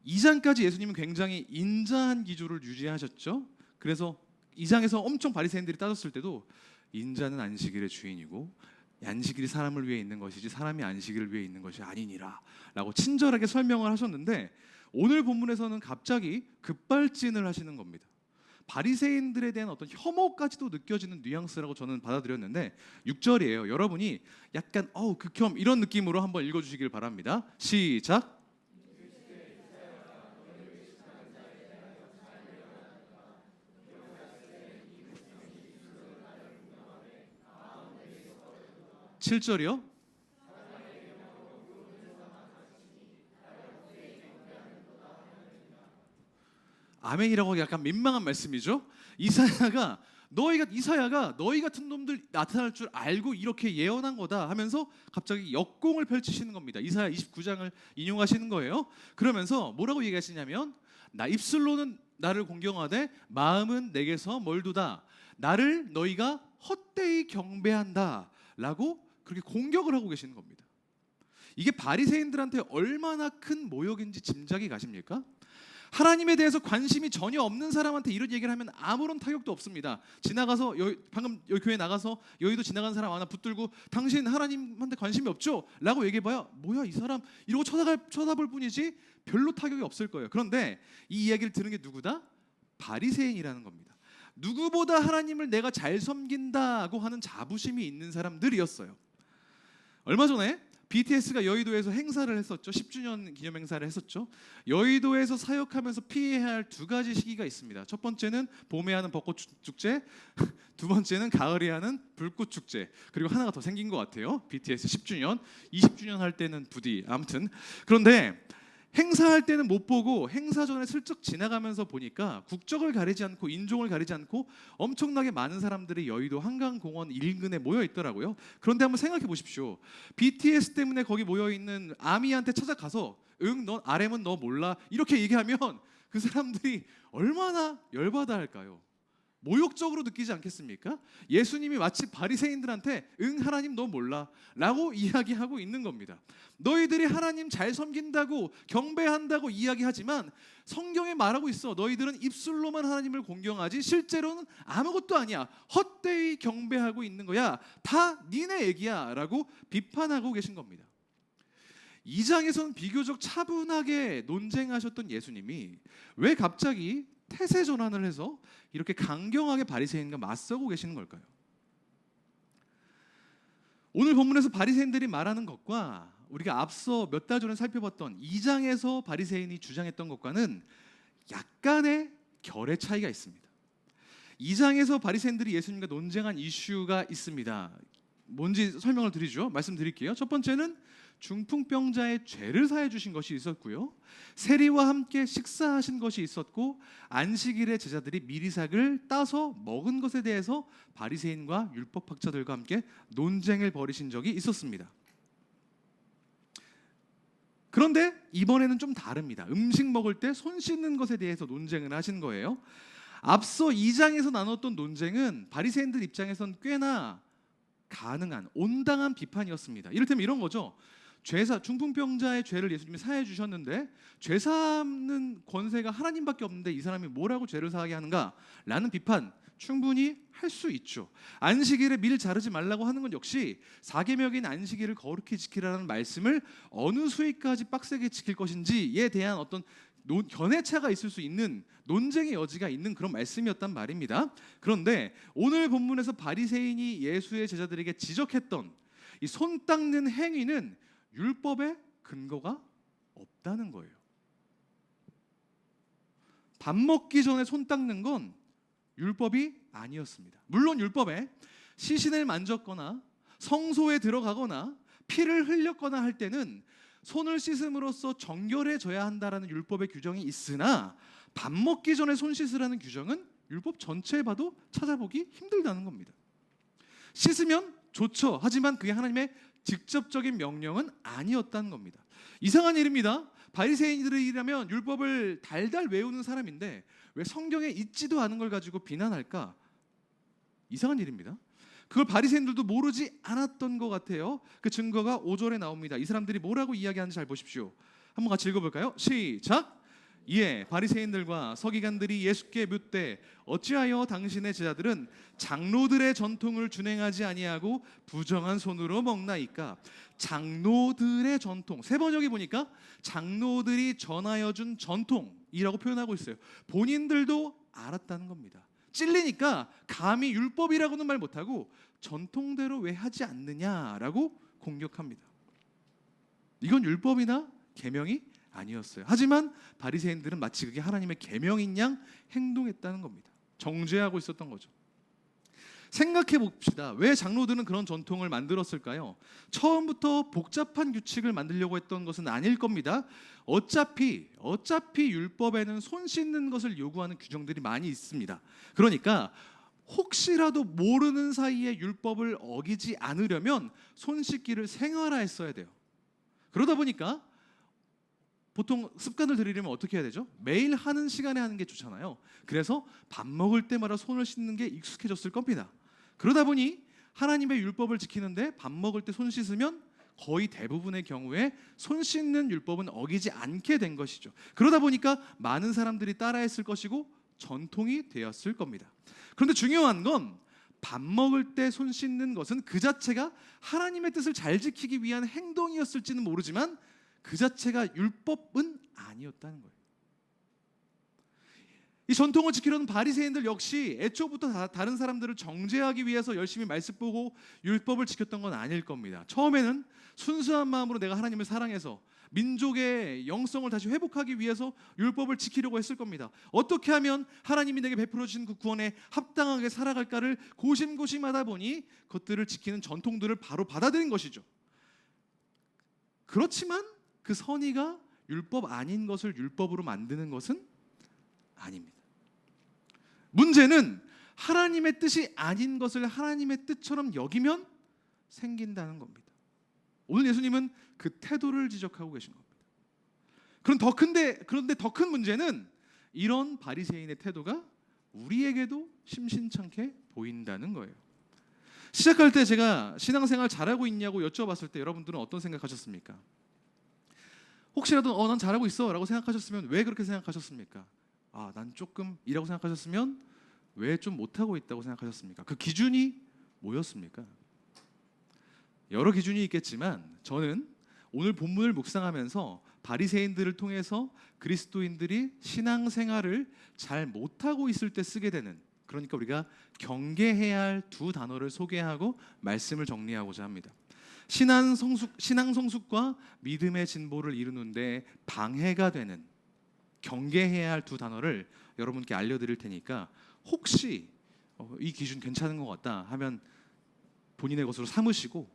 2장까지 예수님은 굉장히 인자한 기조를 유지하셨죠. 그래서 2장에서 엄청 바리새인들이 따졌을 때도 인자는 안식일의 주인이고 안식일이 사람을 위해 있는 것이지 사람이 안식일을 위해 있는 것이 아니니라 라고 친절하게 설명을 하셨는데, 오늘 본문에서는 갑자기 급발진을 하시는 겁니다. 바리새인들에 대한 어떤 혐오까지도 느껴지는 뉘앙스라고 저는 받아들였는데 6절이에요. 여러분이 약간 극혐 이런 느낌으로 한번 읽어주시길 바랍니다. 시작. 7절이요. 아멘이라고 약간 민망한 말씀이죠. 이사야가 너희 같은 놈들 나타날 줄 알고 이렇게 예언한 거다 하면서 갑자기 역공을 펼치시는 겁니다. 이사야 29장을 인용하시는 거예요. 그러면서 뭐라고 얘기하시냐면 나 입술로는 나를 공경하되 마음은 내게서 멀도다. 나를 너희가 헛되이 경배한다 라고 그렇게 공격을 하고 계시는 겁니다. 이게 바리새인들한테 얼마나 큰 모욕인지 짐작이 가십니까? 하나님에 대해서 관심이 전혀 없는 사람한테 이런 얘기를 하면 아무런 타격도 없습니다. 지나가서 방금 여기 교회 나가서 여의도 지나가는 사람 하나 붙들고 당신 하나님한테 관심이 없죠? 라고 얘기해봐야 뭐야 이 사람 이러고 쳐다볼 뿐이지 별로 타격이 없을 거예요. 그런데 이 이야기를 들은 게 누구다? 바리새인이라는 겁니다. 누구보다 하나님을 내가 잘 섬긴다고 하는 자부심이 있는 사람들이었어요. 얼마 전에 BTS가 여의도에서 행사를 했었죠. 10주년 기념 행사를 했었죠. 여의도에서 사역하면서 피해야 할 2가지 시기가 있습니다. 첫 번째는 봄에 하는 벚꽃 축제, 두 번째는 가을에 하는 불꽃 축제. 그리고 하나가 더 생긴 것 같아요. BTS 10주년, 20주년 할 때는 부디 아무튼. 그런데 행사할 때는 못 보고 행사 전에 슬쩍 지나가면서 보니까 국적을 가리지 않고 인종을 가리지 않고 엄청나게 많은 사람들이 여의도 한강공원 인근에 모여 있더라고요. 그런데 한번 생각해 보십시오. BTS 때문에 거기 모여 있는 아미한테 찾아가서 넌 RM은 너 몰라 이렇게 얘기하면 그 사람들이 얼마나 열받아 할까요? 모욕적으로 느끼지 않겠습니까? 예수님이 마치 바리새인들한테 하나님 너 몰라 라고 이야기하고 있는 겁니다. 너희들이 하나님 잘 섬긴다고 경배한다고 이야기하지만 성경에 말하고 있어. 너희들은 입술로만 하나님을 공경하지 실제로는 아무것도 아니야. 헛되이 경배하고 있는 거야. 다 니네 얘기야 라고 비판하고 계신 겁니다. 2장에서는 비교적 차분하게 논쟁하셨던 예수님이 왜 갑자기 태세 전환을 해서 이렇게 강경하게 바리새인과 맞서고 계시는 걸까요? 오늘 본문에서 바리새인들이 말하는 것과 우리가 앞서 몇 달 전에 살펴봤던 2장에서 바리새인이 주장했던 것과는 약간의 결의 차이가 있습니다. 2장에서 바리새인들이 예수님과 논쟁한 이슈가 있습니다. 뭔지 설명을 드리죠. 말씀드릴게요. 첫 번째는 중풍병자의 죄를 사해 주신 것이 있었고요. 세리와 함께 식사하신 것이 있었고 안식일에 제자들이 미리삭을 따서 먹은 것에 대해서 바리새인과 율법학자들과 함께 논쟁을 벌이신 적이 있었습니다. 그런데 이번에는 좀 다릅니다. 음식 먹을 때 손 씻는 것에 대해서 논쟁을 하신 거예요. 앞서 2장에서 나눴던 논쟁은 바리새인들 입장에선 꽤나 가능한 온당한 비판이었습니다. 이를테면 이런 거죠. 중풍병자의 죄를 예수님이 사해 주셨는데 죄 사하는 권세가 하나님밖에 없는데 이 사람이 뭐라고 죄를 사하게 하는가? 라는 비판 충분히 할 수 있죠. 안식일에 밀 자르지 말라고 하는 건 역시 4계명인 안식일을 거룩히 지키라는 말씀을 어느 수위까지 빡세게 지킬 것인지에 대한 어떤 견해차가 있을 수 있는 논쟁의 여지가 있는 그런 말씀이었단 말입니다. 그런데 오늘 본문에서 바리새인이 예수의 제자들에게 지적했던 이 손 닦는 행위는 율법에 근거가 없다는 거예요. 밥 먹기 전에 손 닦는 건 율법이 아니었습니다. 물론 율법에 시신을 만졌거나 성소에 들어가거나 피를 흘렸거나 할 때는 손을 씻음으로써 정결해져야 한다라는 율법의 규정이 있으나 밥 먹기 전에 손 씻으라는 규정은 율법 전체에 봐도 찾아보기 힘들다는 겁니다. 씻으면 좋죠. 하지만 그게 하나님의 직접적인 명령은 아니었다는 겁니다. 이상한 일입니다. 바리새인들이라면 율법을 달달 외우는 사람인데 왜 성경에 있지도 않은 걸 가지고 비난할까? 이상한 일입니다. 그걸 바리새인들도 모르지 않았던 것 같아요. 그 증거가 5절에 나옵니다. 이 사람들이 뭐라고 이야기하는지 잘 보십시오. 한번 같이 읽어볼까요? 시작! 이에 바리새인들과 서기관들이 예수께 묻되 어찌하여 당신의 제자들은 장로들의 전통을 준행하지 아니하고 부정한 손으로 먹나이까? 장로들의 전통, 세 번역이 보니까 장로들이 전하여 준 전통이라고 표현하고 있어요. 본인들도 알았다는 겁니다. 찔리니까 감히 율법이라고는 말 못하고 전통대로 왜 하지 않느냐라고 공격합니다. 이건 율법이나 계명이 아니었어요. 하지만 바리새인들은 마치 그게 하나님의 계명인 양 행동했다는 겁니다. 정죄하고 있었던 거죠. 생각해 봅시다. 왜 장로들은 그런 전통을 만들었을까요? 처음부터 복잡한 규칙을 만들려고 했던 것은 아닐 겁니다. 어차피 율법에는 손 씻는 것을 요구하는 규정들이 많이 있습니다. 그러니까 혹시라도 모르는 사이에 율법을 어기지 않으려면 손 씻기를 생활화했어야 돼요. 그러다 보니까 보통 습관을 들이려면 어떻게 해야 되죠? 매일 하는 시간에 하는 게 좋잖아요. 그래서 밥 먹을 때마다 손을 씻는 게 익숙해졌을 겁니다. 그러다 보니 하나님의 율법을 지키는데 밥 먹을 때 손 씻으면 거의 대부분의 경우에 손 씻는 율법은 어기지 않게 된 것이죠. 그러다 보니까 많은 사람들이 따라했을 것이고 전통이 되었을 겁니다. 그런데 중요한 건 밥 먹을 때 손 씻는 것은 그 자체가 하나님의 뜻을 잘 지키기 위한 행동이었을지는 모르지만 그 자체가 율법은 아니었다는 거예요. 이 전통을 지키려는 바리새인들 역시 애초부터 다른 사람들을 정죄하기 위해서 열심히 말씀 보고 율법을 지켰던 건 아닐 겁니다. 처음에는 순수한 마음으로 내가 하나님을 사랑해서 민족의 영성을 다시 회복하기 위해서 율법을 지키려고 했을 겁니다. 어떻게 하면 하나님이 내게 베풀어 주신 그 구원에 합당하게 살아갈까를 고심고심하다 보니 그것들을 지키는 전통들을 바로 받아들인 것이죠. 그렇지만 그 선의가 율법 아닌 것을 율법으로 만드는 것은 아닙니다. 문제는 하나님의 뜻이 아닌 것을 하나님의 뜻처럼 여기면 생긴다는 겁니다. 오늘 예수님은 그 태도를 지적하고 계신 겁니다. 그런데 더 큰 문제는 이런 바리새인의 태도가 우리에게도 심심찮게 보인다는 거예요. 시작할 때 제가 신앙생활 잘하고 있냐고 여쭤봤을 때 여러분들은 어떤 생각하셨습니까? 혹시라도 난 잘하고 있어 라고 생각하셨으면 왜 그렇게 생각하셨습니까? 난 조금 이라고 생각하셨으면 왜 좀 못하고 있다고 생각하셨습니까? 그 기준이 뭐였습니까? 여러 기준이 있겠지만 저는 오늘 본문을 묵상하면서 바리새인들을 통해서 그리스도인들이 신앙생활을 잘 못하고 있을 때 쓰게 되는, 그러니까 우리가 경계해야 할 두 단어를 소개하고 말씀을 정리하고자 합니다. 신앙 성숙과 믿음의 진보를 이루는데 방해가 되는, 경계해야 할 두 단어를 여러분께 알려드릴 테니까 혹시 이 기준 괜찮은 것 같다 하면 본인의 것으로 삼으시고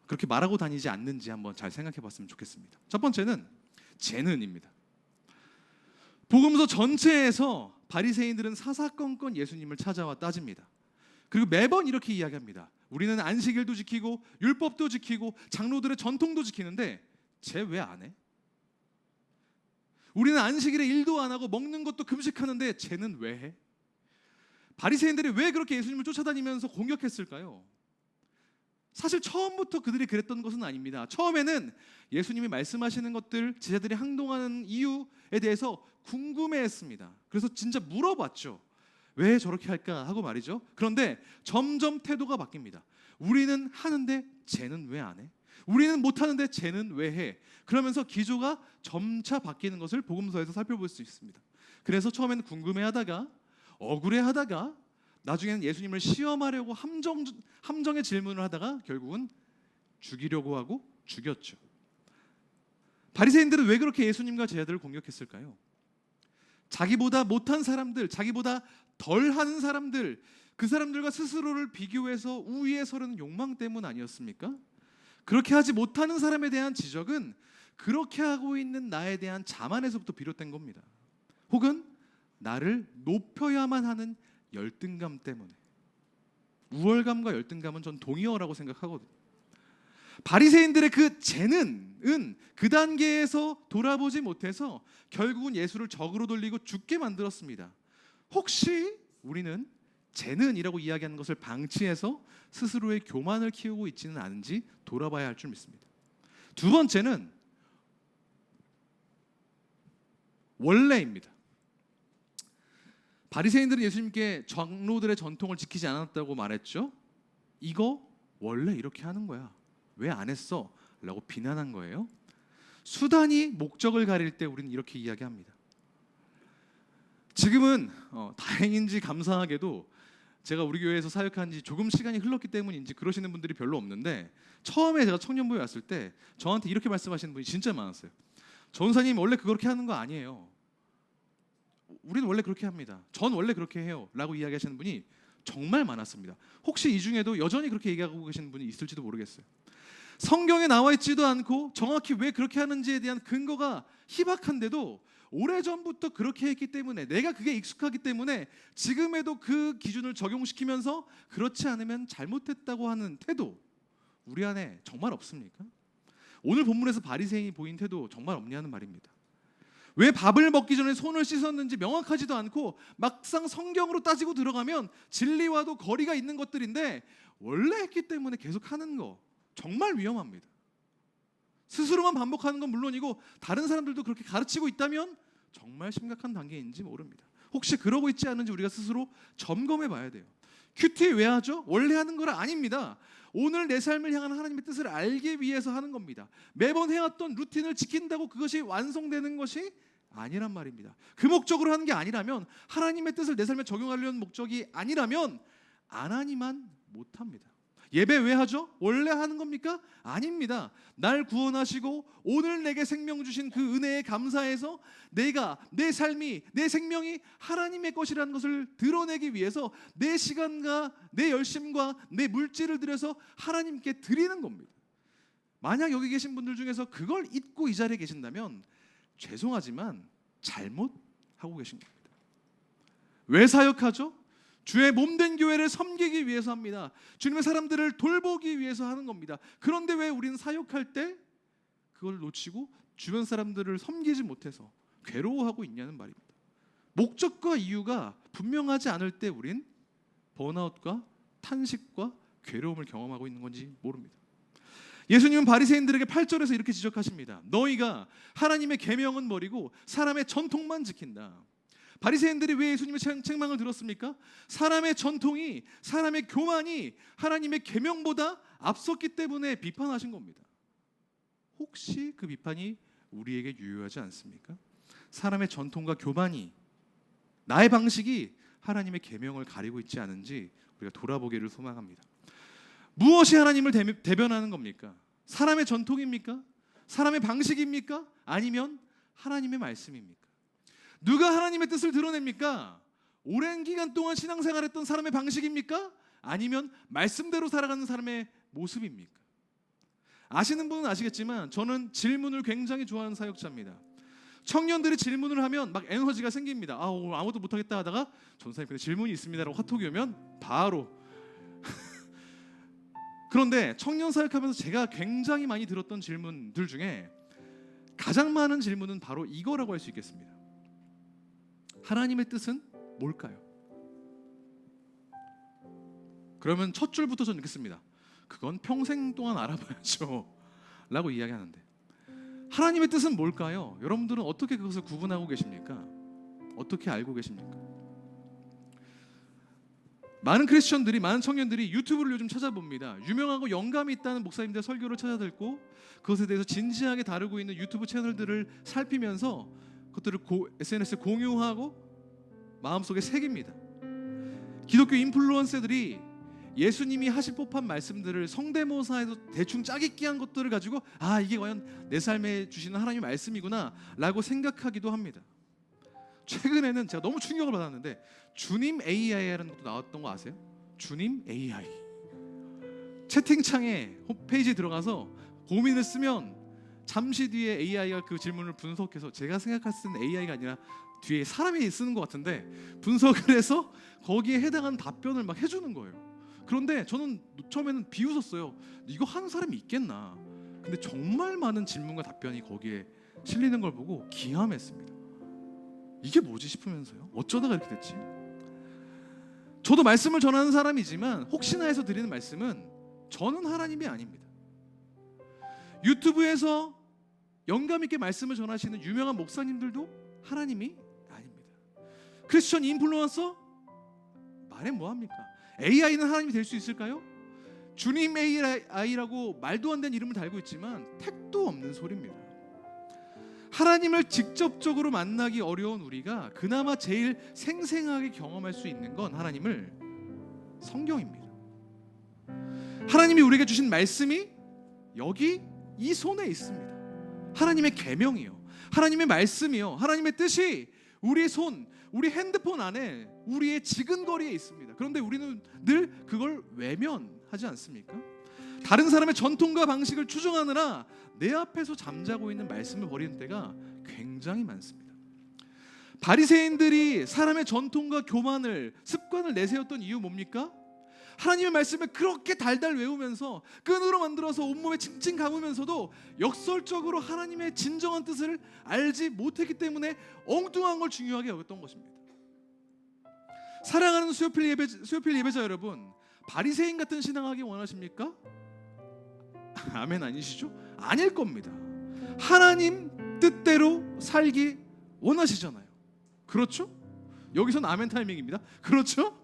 그렇게 말하고 다니지 않는지 한번 잘 생각해 봤으면 좋겠습니다. 첫 번째는 재는입니다. 복음서 전체에서 바리새인들은 사사건건 예수님을 찾아와 따집니다. 그리고 매번 이렇게 이야기합니다. 우리는 안식일도 지키고 율법도 지키고 장로들의 전통도 지키는데 쟤 왜 안 해? 우리는 안식일에 일도 안 하고 먹는 것도 금식하는데 쟤는 왜 해? 바리새인들이 왜 그렇게 예수님을 쫓아다니면서 공격했을까요? 사실 처음부터 그들이 그랬던 것은 아닙니다. 처음에는 예수님이 말씀하시는 것들, 제자들이 행동하는 이유에 대해서 궁금해했습니다. 그래서 진짜 물어봤죠. 왜 저렇게 할까 하고 말이죠. 그런데 점점 태도가 바뀝니다. 우리는 하는데 쟤는 왜 안 해? 우리는 못하는데 쟤는 왜 해? 그러면서 기조가 점차 바뀌는 것을 복음서에서 살펴볼 수 있습니다. 그래서 처음에는 궁금해하다가 억울해하다가 나중에는 예수님을 시험하려고 함정의 질문을 하다가 결국은 죽이려고 하고 죽였죠. 바리새인들은 왜 그렇게 예수님과 제자들을 공격했을까요? 자기보다 못한 사람들, 자기보다 덜하는 사람들, 그 사람들과 스스로를 비교해서 우위에 서려는 욕망 때문 아니었습니까? 그렇게 하지 못하는 사람에 대한 지적은 그렇게 하고 있는 나에 대한 자만에서부터 비롯된 겁니다. 혹은 나를 높여야만 하는 열등감 때문에. 우월감과 열등감은 전 동의어라고 생각하거든요. 바리새인들의 그 재능은 그 단계에서 돌아보지 못해서 결국은 예수를 적으로 돌리고 죽게 만들었습니다. 혹시 우리는 재능이라고 이야기하는 것을 방치해서 스스로의 교만을 키우고 있지는 않은지 돌아봐야 할 줄 믿습니다. 두 번째는 원래입니다. 바리새인들은 예수님께 장로들의 전통을 지키지 않았다고 말했죠. 이거 원래 이렇게 하는 거야. 왜 안 했어? 라고 비난한 거예요. 수단이 목적을 가릴 때 우리는 이렇게 이야기합니다. 지금은 다행인지 감사하게도 제가 우리 교회에서 사역한 지 조금 시간이 흘렀기 때문인지 그러시는 분들이 별로 없는데 처음에 제가 청년부에 왔을 때 저한테 이렇게 말씀하시는 분이 진짜 많았어요. 전사님 원래 그렇게 하는 거 아니에요. 우리는 원래 그렇게 합니다. 전 원래 그렇게 해요. 라고 이야기하시는 분이 정말 많았습니다. 혹시 이 중에도 여전히 그렇게 얘기하고 계시는 분이 있을지도 모르겠어요. 성경에 나와 있지도 않고 정확히 왜 그렇게 하는지에 대한 근거가 희박한데도 오래전부터 그렇게 했기 때문에 내가 그게 익숙하기 때문에 지금에도 그 기준을 적용시키면서 그렇지 않으면 잘못했다고 하는 태도 우리 안에 정말 없습니까? 오늘 본문에서 바리새인이 보인 태도 정말 없냐는 말입니다. 왜 밥을 먹기 전에 손을 씻었는지 명확하지도 않고 막상 성경으로 따지고 들어가면 진리와도 거리가 있는 것들인데 원래 했기 때문에 계속 하는 거 정말 위험합니다. 스스로만 반복하는 건 물론이고 다른 사람들도 그렇게 가르치고 있다면 정말 심각한 단계인지 모릅니다. 혹시 그러고 있지 않은지 우리가 스스로 점검해 봐야 돼요. 큐티 왜 하죠? 원래 하는 거라 아닙니다. 오늘 내 삶을 향한 하나님의 뜻을 알기 위해서 하는 겁니다. 매번 해왔던 루틴을 지킨다고 그것이 완성되는 것이 아니란 말입니다. 그 목적으로 하는 게 아니라면 하나님의 뜻을 내 삶에 적용하려는 목적이 아니라면 안 하니만 못합니다. 예배 왜 하죠? 원래 하는 겁니까? 아닙니다. 날 구원하시고 오늘 내게 생명 주신 그 은혜에 감사해서 내가 내 삶이 내 생명이 하나님의 것이라는 것을 드러내기 위해서 내 시간과 내 열심과 내 물질을 들여서 하나님께 드리는 겁니다. 만약 여기 계신 분들 중에서 그걸 잊고 이 자리에 계신다면 죄송하지만 잘못하고 계신 겁니다. 왜 사역하죠? 주의 몸된 교회를 섬기기 위해서 합니다. 주님의 사람들을 돌보기 위해서 하는 겁니다. 그런데 왜 우리는 사역할 때 그걸 놓치고 주변 사람들을 섬기지 못해서 괴로워하고 있냐는 말입니다. 목적과 이유가 분명하지 않을 때 우린 번아웃과 탄식과 괴로움을 경험하고 있는 건지 모릅니다. 예수님은 바리새인들에게 8절에서 이렇게 지적하십니다. 너희가 하나님의 계명은 버리고 사람의 전통만 지킨다. 바리새인들이 왜 예수님의 책망을 들었습니까? 사람의 전통이, 사람의 교만이 하나님의 계명보다 앞섰기 때문에 비판하신 겁니다. 혹시 그 비판이 우리에게 유효하지 않습니까? 사람의 전통과 교만이, 나의 방식이 하나님의 계명을 가리고 있지 않은지 우리가 돌아보기를 소망합니다. 무엇이 하나님을 대변하는 겁니까? 사람의 전통입니까? 사람의 방식입니까? 아니면 하나님의 말씀입니까? 누가 하나님의 뜻을 드러냅니까? 오랜 기간 동안 신앙생활했던 사람의 방식입니까? 아니면 말씀대로 살아가는 사람의 모습입니까? 아시는 분은 아시겠지만 저는 질문을 굉장히 좋아하는 사역자입니다. 청년들이 질문을 하면 막 에너지가 생깁니다. 오늘 아무것도 못하겠다 하다가 전사님 근데 질문이 있습니다라고 카톡이 오면 바로 그런데 청년 사역하면서 제가 굉장히 많이 들었던 질문들 중에 가장 많은 질문은 바로 이거라고 할 수 있겠습니다. 하나님의 뜻은 뭘까요? 그러면 첫 줄부터 저는 읽겠습니다. 그건 평생 동안 알아봐야죠 라고 이야기하는데 하나님의 뜻은 뭘까요? 여러분들은 어떻게 그것을 구분하고 계십니까? 어떻게 알고 계십니까? 많은 크리스천들이, 많은 청년들이 유튜브를 요즘 찾아봅니다. 유명하고 영감이 있다는 목사님들 설교를 찾아듣고 그것에 대해서 진지하게 다루고 있는 유튜브 채널들을 살피면서 그것들을 SNS에 공유하고 마음속에 새깁니다. 기독교 인플루언서들이 예수님이 하실 법한 말씀들을 성대모사에서 대충 짜깁기한 것들을 가지고 이게 과연 내 삶에 주시는 하나님의 말씀이구나 라고 생각하기도 합니다. 최근에는 제가 너무 충격을 받았는데 주님 AI라는 것도 나왔던 거 아세요? 주님 AI. 채팅창에 홈페이지에 들어가서 고민을 쓰면 잠시 뒤에 AI가 그 질문을 분석해서 제가 생각했을 때는 AI가 아니라 뒤에 사람이 쓰는 것 같은데 분석을 해서 거기에 해당하는 답변을 막 해주는 거예요. 그런데 저는 처음에는 비웃었어요. 이거 하는 사람이 있겠나. 근데 정말 많은 질문과 답변이 거기에 실리는 걸 보고 기함했습니다. 이게 뭐지 싶으면서요. 어쩌다가 이렇게 됐지? 저도 말씀을 전하는 사람이지만 혹시나 해서 드리는 말씀은 저는 하나님이 아닙니다. 유튜브에서 영감 있게 말씀을 전하시는 유명한 목사님들도 하나님이 아닙니다. 크리스천 인플루언서 말해 뭐합니까? AI는 하나님이 될 수 있을까요? 주님 AI라고 말도 안 되는 이름을 달고 있지만 택도 없는 소리입니다. 하나님을 직접적으로 만나기 어려운 우리가 그나마 제일 생생하게 경험할 수 있는 건 하나님을 성경입니다. 하나님이 우리에게 주신 말씀이 여기 이 손에 있습니다. 하나님의 계명이요, 하나님의 말씀이요, 하나님의 뜻이 우리 손, 우리 핸드폰 안에 우리의 지근거리에 있습니다. 그런데 우리는 늘 그걸 외면하지 않습니까? 다른 사람의 전통과 방식을 추종하느라 내 앞에서 잠자고 있는 말씀을 버리는 때가 굉장히 많습니다. 바리새인들이 사람의 전통과 교만을, 습관을 내세웠던 이유 뭡니까? 하나님의 말씀을 그렇게 달달 외우면서 끈으로 만들어서 온몸에 칭칭 감으면서도 역설적으로 하나님의 진정한 뜻을 알지 못했기 때문에 엉뚱한 걸 중요하게 여겼던 것입니다. 사랑하는 수요필 예배자 여러분, 바리새인 같은 신앙하기 원하십니까? 아멘 아니시죠? 아닐 겁니다. 하나님 뜻대로 살기 원하시잖아요. 그렇죠? 여기선 아멘 타이밍입니다. 그렇죠?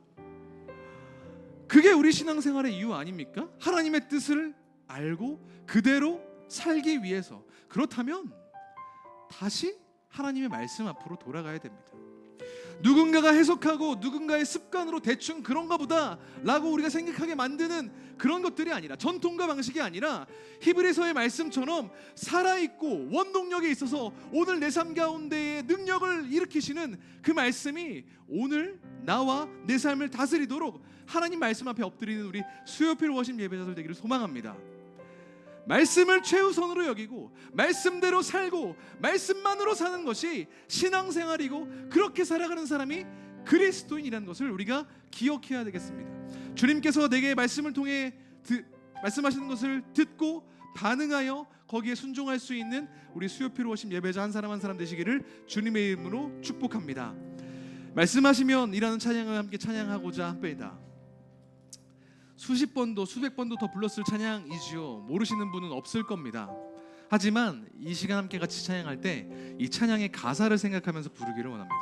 그게 우리 신앙생활의 이유 아닙니까? 하나님의 뜻을 알고 그대로 살기 위해서. 그렇다면 다시 하나님의 말씀 앞으로 돌아가야 됩니다. 누군가가 해석하고 누군가의 습관으로 대충 그런가 보다 라고 우리가 생각하게 만드는 그런 것들이 아니라, 전통과 방식이 아니라 히브리서의 말씀처럼 살아있고 원동력에 있어서 오늘 내 삶 가운데에 능력을 일으키시는 그 말씀이 오늘 나와 내 삶을 다스리도록 하나님 말씀 앞에 엎드리는 우리 수요필 워십 예배자들 되기를 소망합니다. 말씀을 최우선으로 여기고 말씀대로 살고 말씀만으로 사는 것이 신앙생활이고, 그렇게 살아가는 사람이 그리스도인이라는 것을 우리가 기억해야 되겠습니다. 주님께서 내게 말씀을 통해 말씀하시는 것을 듣고 반응하여 거기에 순종할 수 있는 우리 수요필 워십 예배자 한 사람 한 사람 되시기를 주님의 이름으로 축복합니다. 말씀하시면 이라는 찬양을 함께 찬양하고자 합니다. 수십 번도 수백 번도 더 불렀을 찬양이지요. 모르시는 분은 없을 겁니다. 하지만 이 시간 함께 같이 찬양할 때 이 찬양의 가사를 생각하면서 부르기를 원합니다.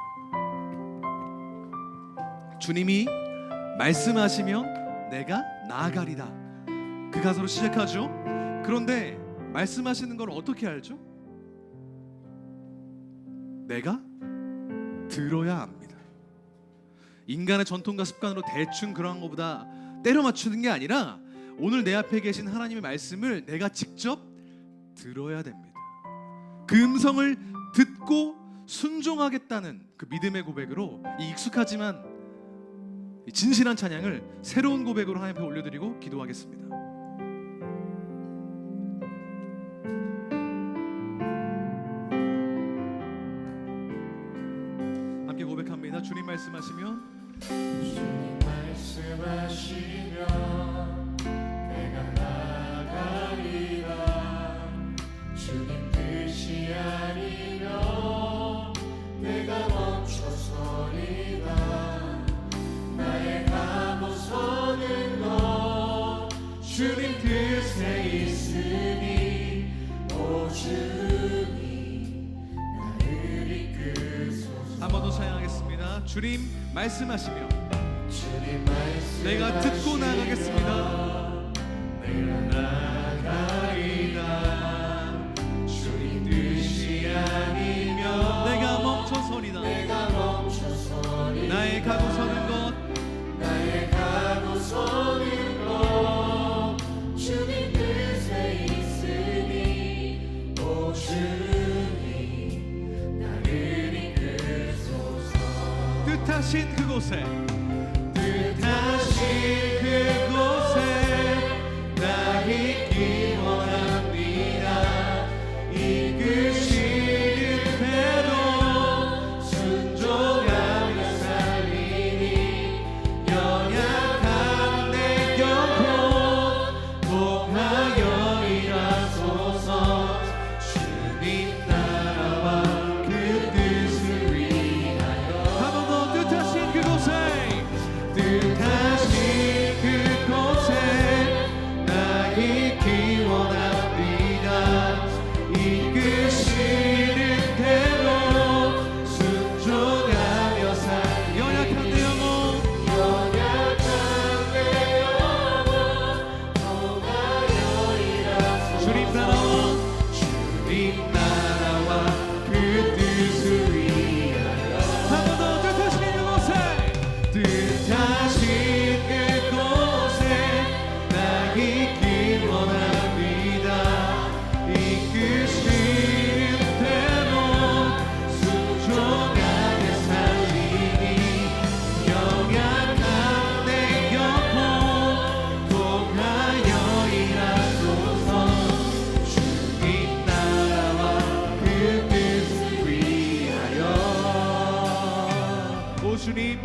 주님이 말씀하시면 내가 나아가리다, 그 가사로 시작하죠. 그런데 말씀하시는 걸 어떻게 알죠? 내가 들어야 합니다. 인간의 전통과 습관으로 대충 그러한 것보다 때려 맞추는 게 아니라 오늘 내 앞에 계신 하나님의 말씀을 내가 직접 들어야 됩니다. 그 음성을 듣고 순종하겠다는 그 믿음의 고백으로 이 익숙하지만 진실한 찬양을 새로운 고백으로 하나님 앞에 올려드리고 기도하겠습니다. 함께 고백합니다. 주님 말씀하시면 내가 나가리라. 주님 뜻이 아니면 내가 멈춰서리라. 나의 가고서는 것 주님 뜻에 있으니 오 주님 나를 이끄소서. 한 번 더 찬양하겠습니다. 주님 말씀하시면 주님 말씀 내가 듣고 나가겠습니다. 내가 나가리라. 주님 뜻이 아니면 내가 멈춰서리다. 내가 멈춰서리라. 나의 가고 서는 것 나의 가고 서는 것 주님 뜻에 있으니 오 주님 나를 이끄소서. 뜻하신 그곳에 뜻하신 그곳에 나 있기 원합니다. 이끄시는 대로 순종하며 살리니 연약한 내 영혼 통하여 일하소서. 주님 나라와 그 뜻을 위하여. 한 번 더 뜻하신 그곳에 뜻하신 그곳에 나 있기 원합니다. 이끄시는 대로 순종하며 살리니 연약한 내 영혼 연약한 내 영혼 통하여 일하소서. 주님 나라와 주님 나라와 그 뜻을 위하여. 한 번 더 뜻하신 그곳에 뜻하신 그곳에 나 있기 원합니다. 이끄시는 대로 순종하며 살리니 연약한 내 영혼 통하여 일하소서. 주님 나라와 그 뜻을 위하여. 오 주님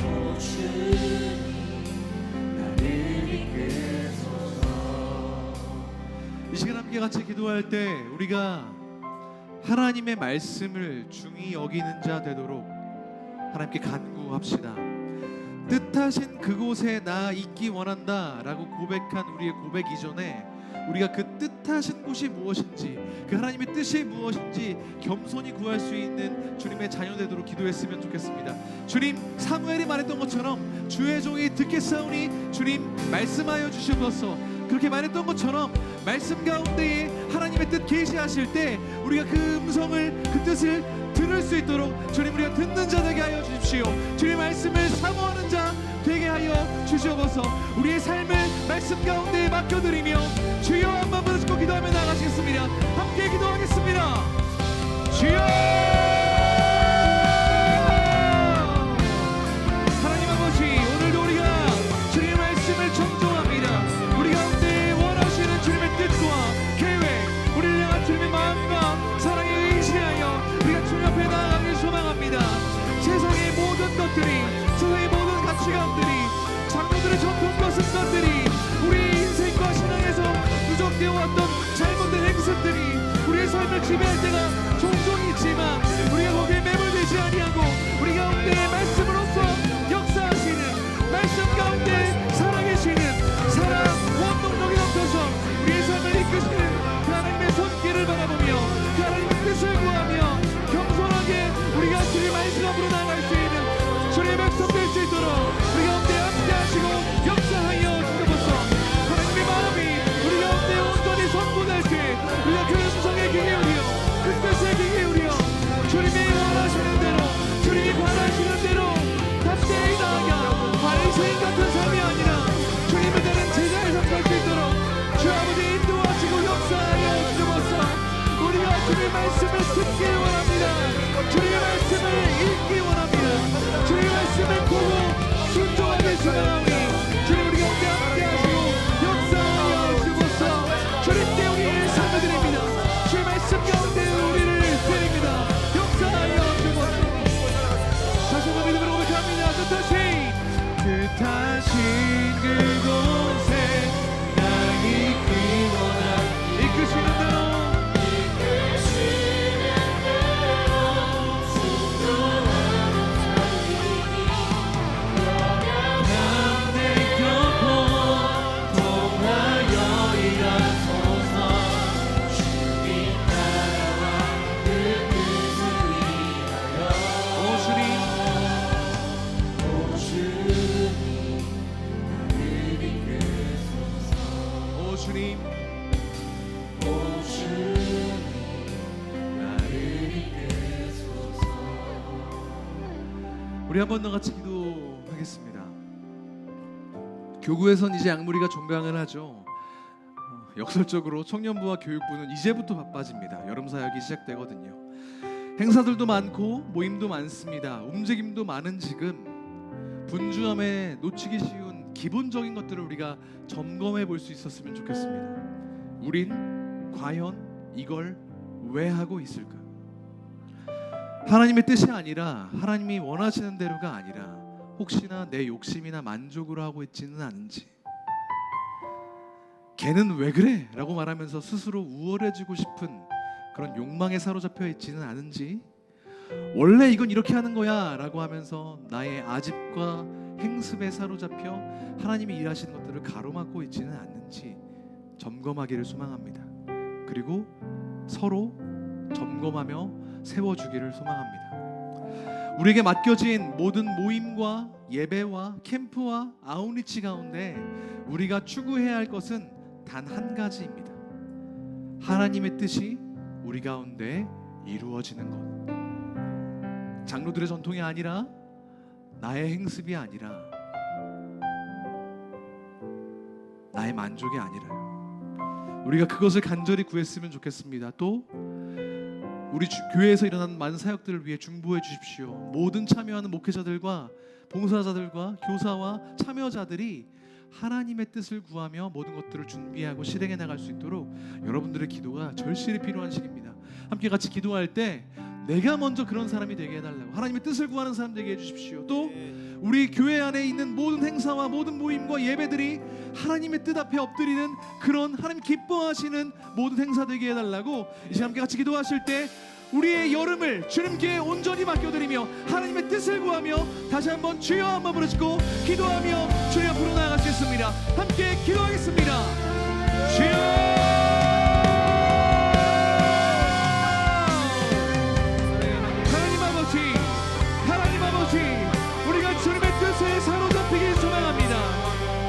이 시간 함께 같이 기도할 때 우리가 하나님의 말씀을 중히 여기는 자 되도록 하나님께 간구합시다. 뜻하신 그곳에 나 있기 원한다 라고 고백한 우리의 고백 이전에 우리가 그 뜻하신 곳이 무엇인지, 그 하나님의 뜻이 무엇인지 겸손히 구할 수 있는 주님의 자녀 되도록 기도했으면 좋겠습니다. 주님, 사무엘이 말했던 것처럼 주의 종이 듣겠사오니 주님 말씀하여 주시옵소서. 그렇게 말했던 것처럼 말씀 가운데에 하나님의 뜻 계시하실 때 우리가 그 음성을, 그 뜻을 들을 수 있도록 주님, 우리가 듣는 자 되게 하여 주십시오. 주님 말씀을 사모하는 자 되게 하여 주시옵소서. 우리의 삶을 말씀 가운데에 맡겨드리며 주여 한번 부르짖고 기도하며 나가시겠습니다. 함께 기도하겠습니다. 주여, 하나님 아버지, 오늘도 우리가 주님의 말씀을 청종합니다. 우리 가운데 원하시는 주님의 뜻과 계획, 것들이, 세상의 모든 가치관들이, 장로들의 전통과 습관들이, 우리 인생과 신앙에서 누적되어 왔던 잘못된 행습들이 우리의 삶을 지배할 때가 종종 있지만 우리가 거기에 매몰되지 아니하고 우리 가운데 말씀으로서 역사하시는, 말씀 가운데 살아계시는 사랑 원동력이 넘쳐서 우리의 삶을 이끄시는 그 하나님의 손길을 바라보며 그 하나님의 뜻을 구하며 겸손하게 우리가 주의 말씀 앞으로 나아갈 수 있는 주의 백성 될 수 있도록 우리 가운데 함께 하시고 역사하여 주옵소서. 하나님의 마음이 우리 가운데 온전히 선포될 때 우리가 그 음성에 귀 기울여 그 뜻에 귀 기울여 주님이 원하시는 대로, 주님이 바라시는 대로 담대히 나아가 바리새인 같은 삶이 아니라 주님을 따른 제자의 삶 살 수 있도록 주 아버지 인도하시고 역사하여 주옵소서. 우리가 주님의 말씀을 듣기 원합니다. 주님의 말씀을 읽기 원합니다. 주님의 말씀을 보고 순종하게 주나오니 주님 우리 가운데 함께 하시고 역사하여 주옵소서. 주님께 우리의 삶을 드립니다. 주의 말씀 가운데 우리를 드립니다. 역사하여 주옵소서. 다시 한번 믿음으로 고백합니다. 뜻하신 그곳에 나 있기 원하 이끄시는 대로 우리 한 번 더 같이 기도하겠습니다. 교구에선 이제 약물이가 종강을 하죠. 역설적으로 청년부와 교육부는 이제부터 바빠집니다. 여름 사역이 시작되거든요. 행사들도 많고 모임도 많습니다. 움직임도 많은 지금 분주함에 놓치기 쉬운 기본적인 것들을 우리가 점검해 볼 수 있었으면 좋겠습니다. 우린 과연 이걸 왜 하고 있을까? 하나님의 뜻이 아니라, 하나님이 원하시는 대로가 아니라 혹시나 내 욕심이나 만족으로 하고 있지는 않은지, 걔는 왜 그래? 라고 말하면서 스스로 우월해지고 싶은 그런 욕망에 사로잡혀 있지는 않은지, 원래 이건 이렇게 하는 거야 라고 하면서 나의 아집과 행습에 사로잡혀 하나님이 일하시는 것들을 가로막고 있지는 않는지 점검하기를 소망합니다. 그리고 서로 점검하며 세워주기를 소망합니다. 우리에게 맡겨진 모든 모임과 예배와 캠프와 아웃리치 가운데 우리가 추구해야 할 것은 단 한 가지입니다. 하나님의 뜻이 우리 가운데 이루어지는 것. 장로들의 전통이 아니라, 나의 행습이 아니라, 나의 만족이 아니라요. 우리가 그것을 간절히 구했으면 좋겠습니다. 또 우리 교회에서 일어나는 많은 사역들을 위해 중보해 주십시오. 모든 참여하는 목회자들과 봉사자들과 교사와 참여자들이 하나님의 뜻을 구하며 모든 것들을 준비하고 실행해 나갈 수 있도록 여러분들의 기도가 절실히 필요한 시기입니다. 함께 같이 기도할 때 내가 먼저 그런 사람이 되게 해달라고, 하나님의 뜻을 구하는 사람 되게 해주십시오. 또 우리 교회 안에 있는 모든 행사와 모든 모임과 예배들이 하나님의 뜻 앞에 엎드리는 그런 하나님 기뻐하시는 모든 행사 되게 해달라고 이제 함께 같이 기도하실 때 우리의 여름을 주님께 온전히 맡겨드리며 하나님의 뜻을 구하며 다시 한번 주여 한번 부르시고 기도하며 주님 앞으로 나아가겠습니다. 함께 기도하겠습니다. 주여, 우리가 주님의 뜻에 사로잡히길 소망합니다.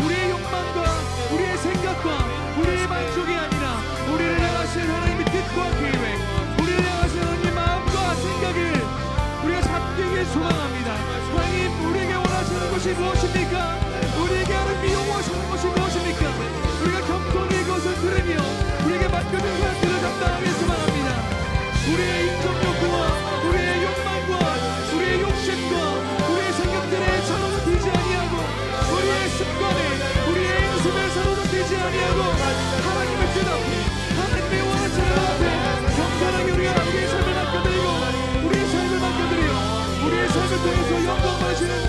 우리의 욕망과 우리의 생각과 우리의 만족이 아니라 우리를 향하신 하나님의 뜻과 계획, 우리를 향하신 하나님의 마음과 생각을 우리가 잡기를 소망합니다. 하나님, 우리에게 원하시는 것이 무엇입니까? 우리에게 하나님이 요구하시는 것이 무엇입니까? 우리가 겸손히 그것을 들으며 우리에게 맡겨진 사람들을 감당하길 소망합니다. 우리의 인정 욕구와 우리의 욕망과 우리의 욕심과 우리의 생각들에 사로잡히지 아니하고 우리의 습관에 우리의 행습에 사로잡히지 아니하고 하나님의 뜻 앞에 하나님의 원하시는 앞에 겸손하게 우리의 삶을 맡겨드리고 우리의 삶을 맡겨드려 우리의 삶을 통해서 영광 받으시는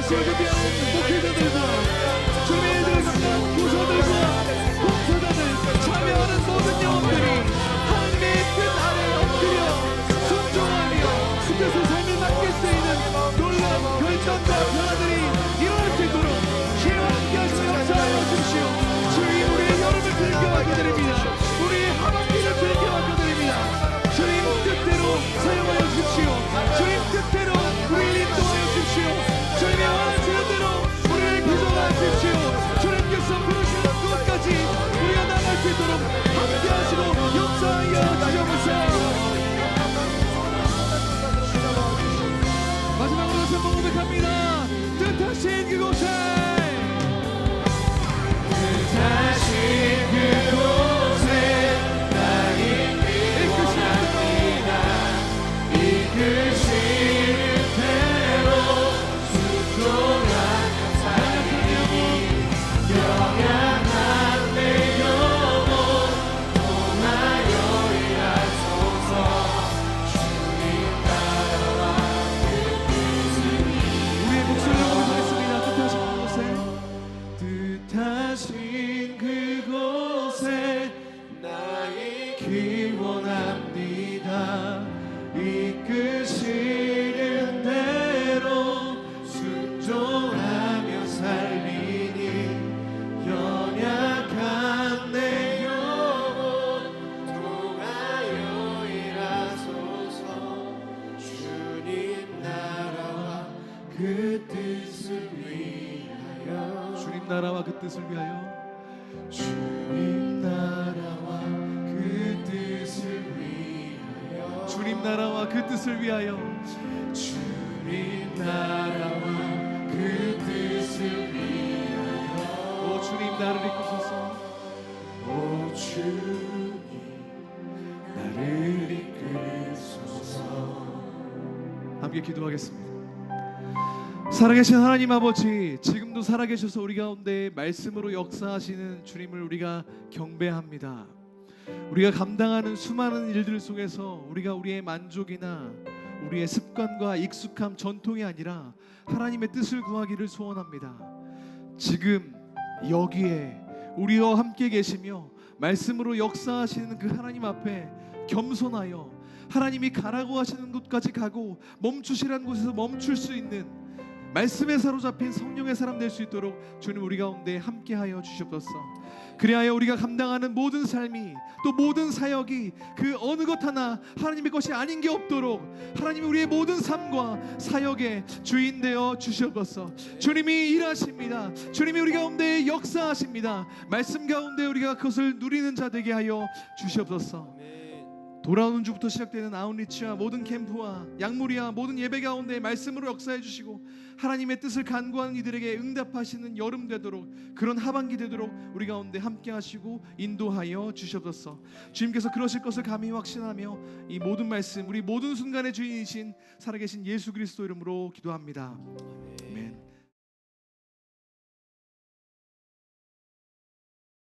말씀을 준비하는 목회자들과 주님의 일들을 감당한 교사들과 봉사자들 참여하는 모든 영혼들이 하나님의 뜻 아래 엎드려 순종하며 그 뜻의 삶을 맡길 수 있는 놀라운 결정과 변화들이 일어날 수 있도록 주여 함께 하시며 역사하여 주십시오. 주님 우리의 여름을 즐겨하게 드립니다. 우리의 하반기를 즐겨하게 드립니다. 주님 뜻대로 사용하여 주십시오. 주님 뜻대로 우리를 인도하여 주십시오. 주님의 원하시는 대로 우리를 구성하여 주십시오. 주님께서 부르시는 곳까지 우리가 나갈 수 있도록 함께 하시고 역사하여 주옵소서. 마지막으로 다시 한번 고백합니다. 뜻하신 그곳에 뜻하신 그곳에 나의 이끄시옵니다. 이끄시는 대로 순종하며 살리니 영원한 내 영혼 통하여 일하소서. 주님 나라와 그 뜻을 우리의 목소리로 고백하겠습니다. 뜻하신 그곳에 나의 기원합니다. 이끄시는 대로 순종하며 살리니 연약한 내 영혼 통하여 일하소서. 주님 나라와 그 뜻을 위하여 주님 나라와 그 뜻을 위하여 주님 나라와 그 뜻을 위하여 주님 나라와 그 뜻을 위하여 주님 나라와 그 뜻을 위하여 오 주님 나를 이끄소서. 오 주님 나를 이끌소서. 함께 기도하겠습니다. 살아계신 하나님 아버지, 지금도 살아계셔서 우리 가운데 말씀으로 역사하시는 주님을 우리가 경배합니다. 우리가 감당하는 수많은 일들 속에서 우리가 우리의 만족이나 우리의 습관과 익숙함, 전통이 아니라 하나님의 뜻을 구하기를 소원합니다. 지금 여기에 우리와 함께 계시며 말씀으로 역사하시는 그 하나님 앞에 겸손하여 하나님이 가라고 하시는 곳까지 가고 멈추시라는 곳에서 멈출 수 있는 말씀에 사로잡힌 성령의 사람 될 수 있도록 주님 우리 가운데 함께하여 주시옵소서. 그리하여 우리가 감당하는 모든 삶이 또 모든 사역이 그 어느 것 하나 하나님의 것이 아닌 게 없도록 하나님이 우리의 모든 삶과 사역의 주인 되어 주시옵소서. 주님이 일하십니다. 주님이 우리 가운데 역사하십니다. 말씀 가운데 우리가 그것을 누리는 자 되게 하여 주시옵소서. 돌아오는 주부터 시작되는 아웃리치와 모든 캠프와 약물이와 모든 예배 가운데 말씀으로 역사해 주시고 하나님의 뜻을 간구하는 이들에게 응답하시는 여름 되도록 그런 하반기 되도록 우리 가운데 함께 하시고 인도하여 주시옵소서. 주님께서 그러실 것을 감히 확신하며 이 모든 말씀 우리 모든 순간의 주인이신 살아계신 예수 그리스도 이름으로 기도합니다.